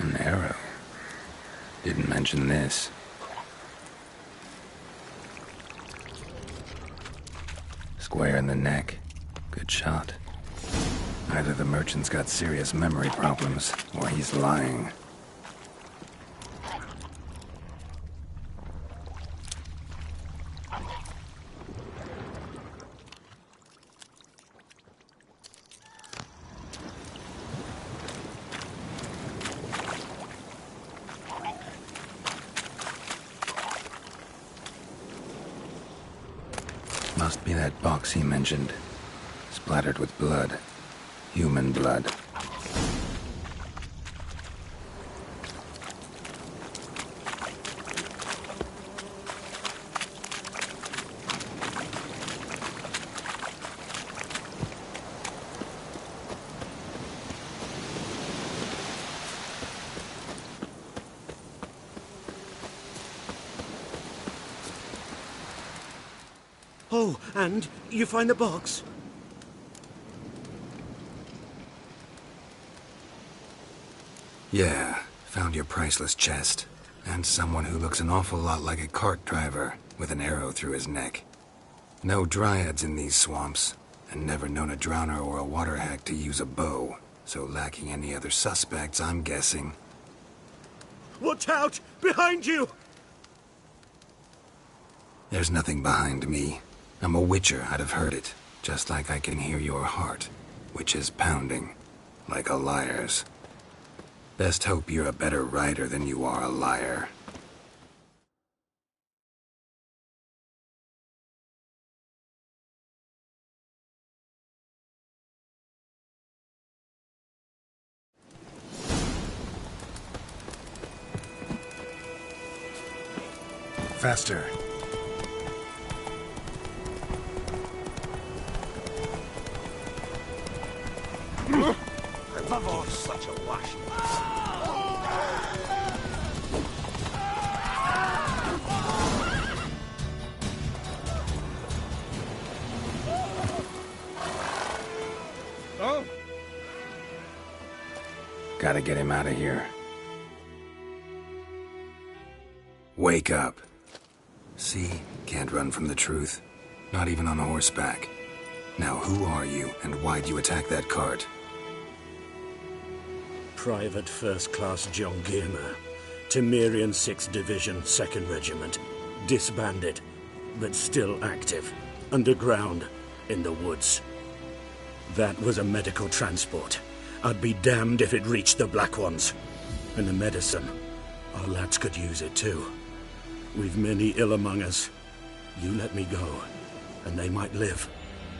An arrow. Didn't mention this. Square in the neck. Good shot. Either the merchant's got serious memory problems, or he's lying. Must be that box he mentioned. Splattered with blood. Human blood. Oh, and you find the box? Yeah, found your priceless chest. And someone who looks an awful lot like a cart driver, with an arrow through his neck. No dryads in these swamps, and never known a drowner or a water hack to use a bow. So lacking any other suspects, I'm guessing. Watch out! Behind you! There's nothing behind me. I'm a witcher, I'd have heard it. Just like I can hear your heart, which is pounding, like a liar's. Best hope you're a better rider than you are a liar. Faster. Oh, such a wash. Oh? Gotta get him out of here. Wake up. See? Can't run from the truth. Not even on horseback. Now who are you, and why'd you attack that cart? Private First Class John Giermer, Temerian 6th Division, 2nd Regiment. Disbanded, but still active. Underground, in the woods. That was a medical transport. I'd be damned if it reached the Black Ones. And the medicine, our lads could use it too. We've many ill among us. You let me go, and they might live,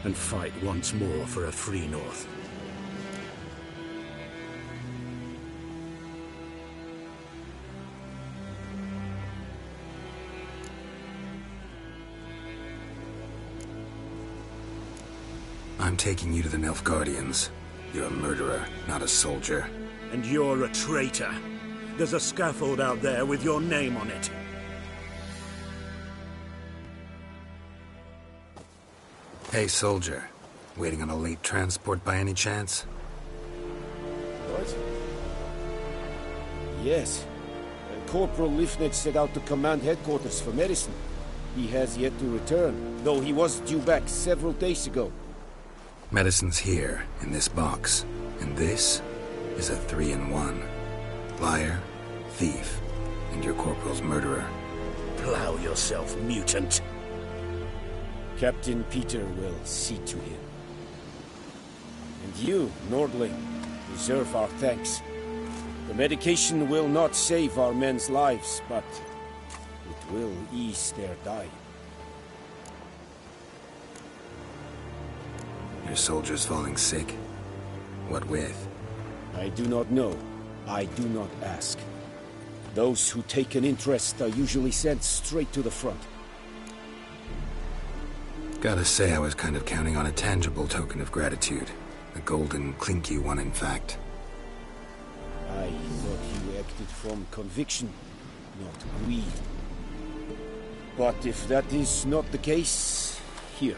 and fight once more for a free North. I'm taking you to the Nilfgaardians. You're a murderer, not a soldier. And you're a traitor. There's a scaffold out there with your name on it. Hey, soldier. Waiting on a late transport by any chance? What? Yes. Corporal Lifnitz set out to command headquarters for medicine. He has yet to return, though he was due back several days ago. Medicine's here, in this box. And this is a 3-in-1. Liar, thief, and your corporal's murderer. Plow yourself, mutant. Captain Peter will see to him. And you, Nordling, deserve our thanks. The medication will not save our men's lives, but it will ease their dying. Your soldiers falling sick? What with? I do not know. I do not ask. Those who take an interest are usually sent straight to the front. Gotta say, I was kind of counting on a tangible token of gratitude. A golden, clinky one, in fact. I thought you acted from conviction, not greed. But if that is not the case, here.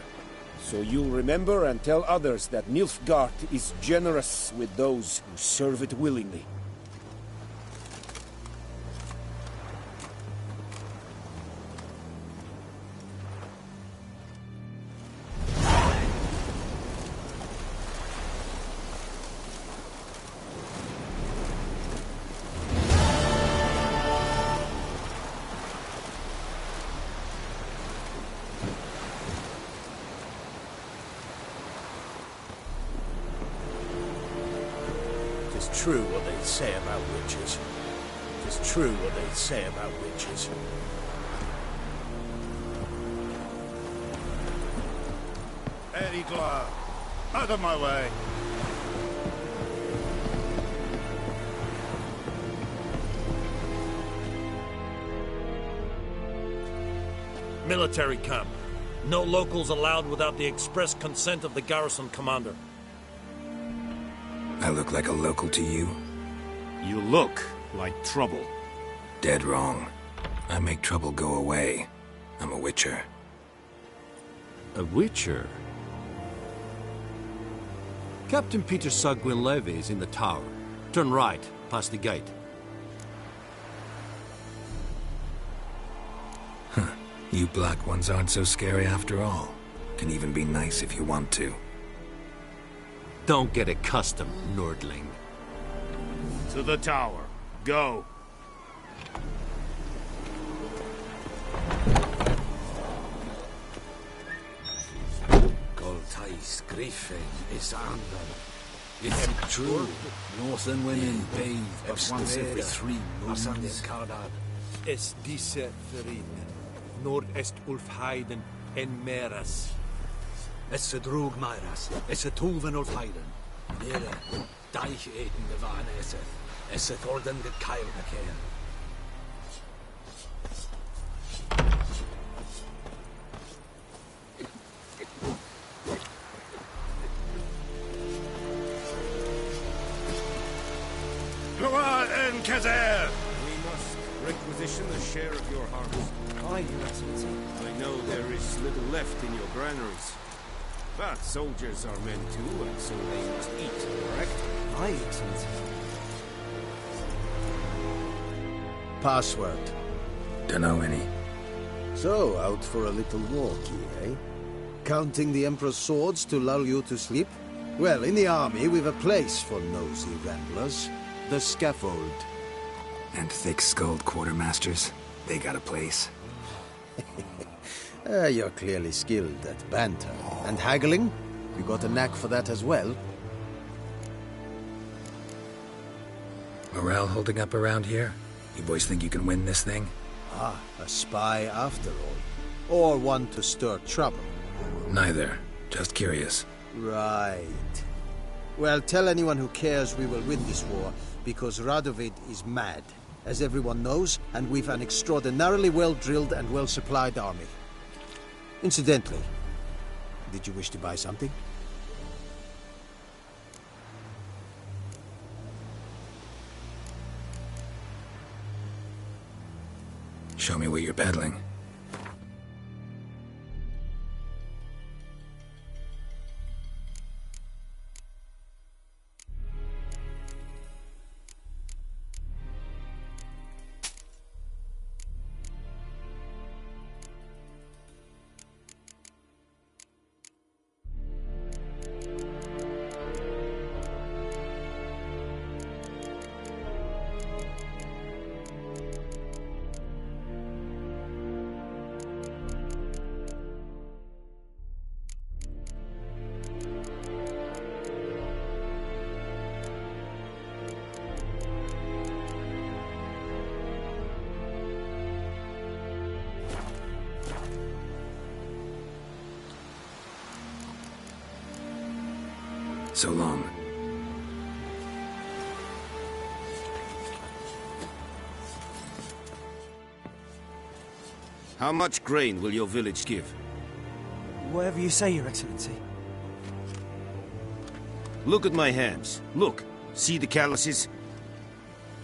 So you'll remember and tell others that Nilfgaard is generous with those who serve it willingly. It's true what they say about witches. It's true what they say about witches. Erigla! Out of my way! Military camp. No locals allowed without the express consent of the garrison commander. I look like a local to you? You look like trouble. Dead wrong. I make trouble go away. I'm a witcher. A witcher? Captain Peter Saguin-Levy is in the tower. Turn right, past the gate. Huh. You black ones aren't so scary after all. Can even be nice if you want to. Don't get accustomed, Nordling. To the tower. Go. Goltais Griffin is under. It's true. Northern women bathe but once every 3 moons. Es diese Verin. Nord-est Ulfheiden en Meras. Es drog Meiras. Es tuven Ulfheiden. Nere, Deich eten bewahren es orden gekeil bekehren. Gloire en Kazer! We must requisition a share of your harvest. Aye, Your Excellency. I know there is little left in your granaries. But soldiers are men too, and so they must eat, correct? Aye, Excellency. Password. Dunno any. So, out for a little walk, eh? Counting the Emperor's swords to lull you to sleep? Well, in the army, we've a place for nosy ramblers. The scaffold. And thick-skulled quartermasters. They got a place. You're clearly skilled at banter. And haggling? You got a knack for that as well? Morale holding up around here? You boys think you can win this thing? Ah, a spy after all. Or one to stir trouble. Neither. Just curious. Right. Well, tell anyone who cares we will win this war, because Radovid is mad, as everyone knows, and we've an extraordinarily well-drilled and well-supplied army. Incidentally, did you wish to buy something? Show me what you're peddling. So long. How much grain will your village give? Whatever you say, Your Excellency. Look at my hands. Look. See the calluses?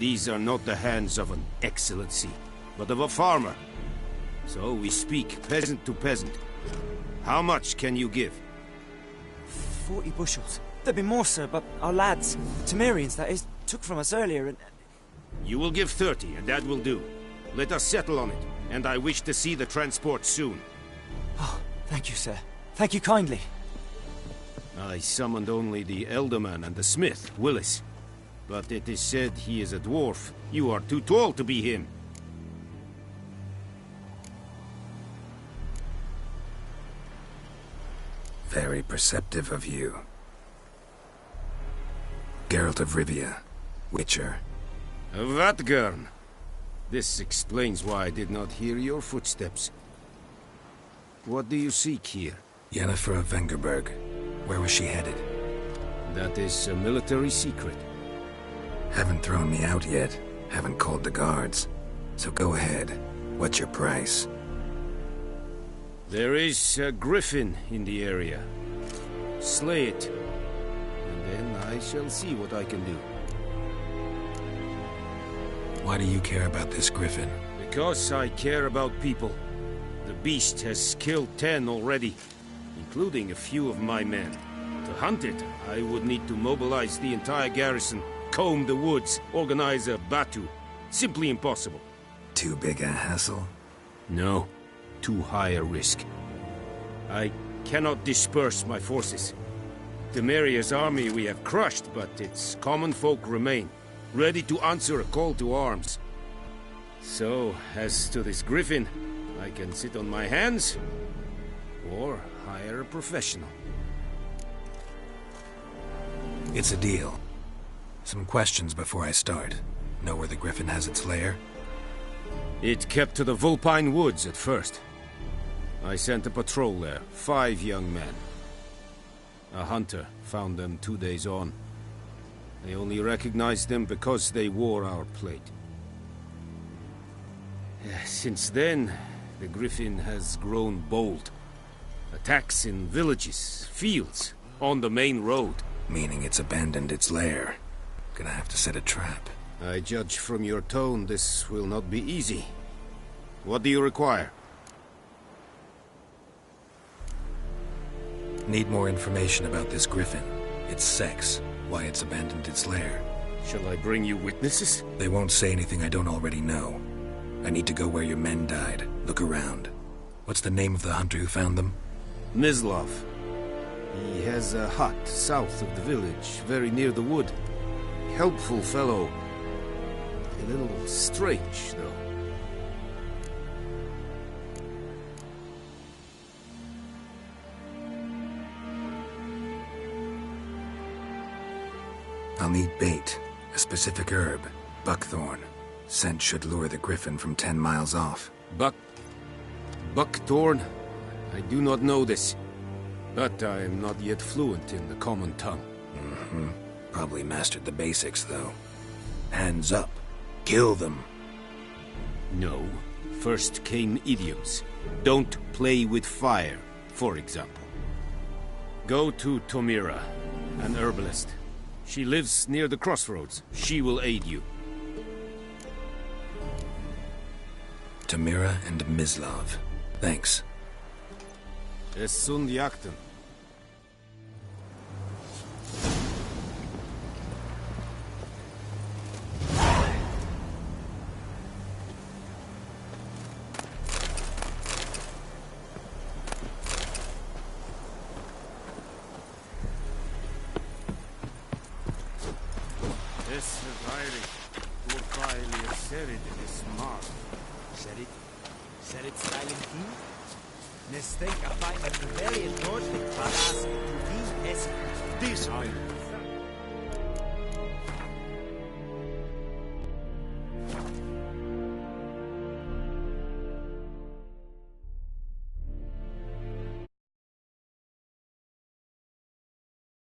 These are not the hands of an excellency, but of a farmer. So we speak peasant to peasant. How much can you give? 40 bushels. There'd be more, sir, but our lads, Temerians that is, took from us earlier and... You will give 30, and that will do. Let us settle on it, and I wish to see the transport soon. Oh, thank you, sir. Thank you kindly. I summoned only the Elderman and the smith, Willis. But it is said he is a dwarf. You are too tall to be him. Very perceptive of you. Geralt of Rivia, Witcher. Vatgern. This explains why I did not hear your footsteps. What do you seek here? Yennefer of Vengerberg. Where was she headed? That is a military secret. Haven't thrown me out yet. Haven't called the guards. So go ahead. What's your price? There is a griffin in the area. Slay it, and then I shall see what I can do. Why do you care about this griffin? Because I care about people. The beast has killed 10 already, including a few of my men. To hunt it, I would need to mobilize the entire garrison, comb the woods, organize a batu. Simply impossible. Too big a hassle? No. Too high a risk. I cannot disperse my forces. Temeria's army we have crushed, but its common folk remain, ready to answer a call to arms. So, as to this griffin, I can sit on my hands, or hire a professional. It's a deal. Some questions before I start. Know where the griffin has its lair? It kept to the Vulpine Woods at first. I sent a patrol there, 5 young men. A hunter found them 2 days on. I only recognized them because they wore our plate. Since then, the griffin has grown bold. Attacks in villages, fields, on the main road. Meaning it's abandoned its lair. Gonna have to set a trap. I judge from your tone this will not be easy. What do you require? Need more information about this griffin. Its sex, why it's abandoned its lair. Shall I bring you witnesses? They won't say anything I don't already know. I need to go where your men died. Look around. What's the name of the hunter who found them? Mislav. He has a hut south of the village, very near the wood. Helpful fellow. A little strange, though. I'll need bait. A specific herb. Buckthorn. Scent should lure the griffin from 10 miles off. Buckthorn? I do not know this. But I am not yet fluent in the common tongue. Mm-hmm. Probably mastered the basics, though. Hands up. Kill them. No. First came idioms. Don't play with fire, for example. Go to Tomira, an herbalist. She lives near the crossroads. She will aid you. Tomira and Mislav. Thanks. Es sunt jakten. This island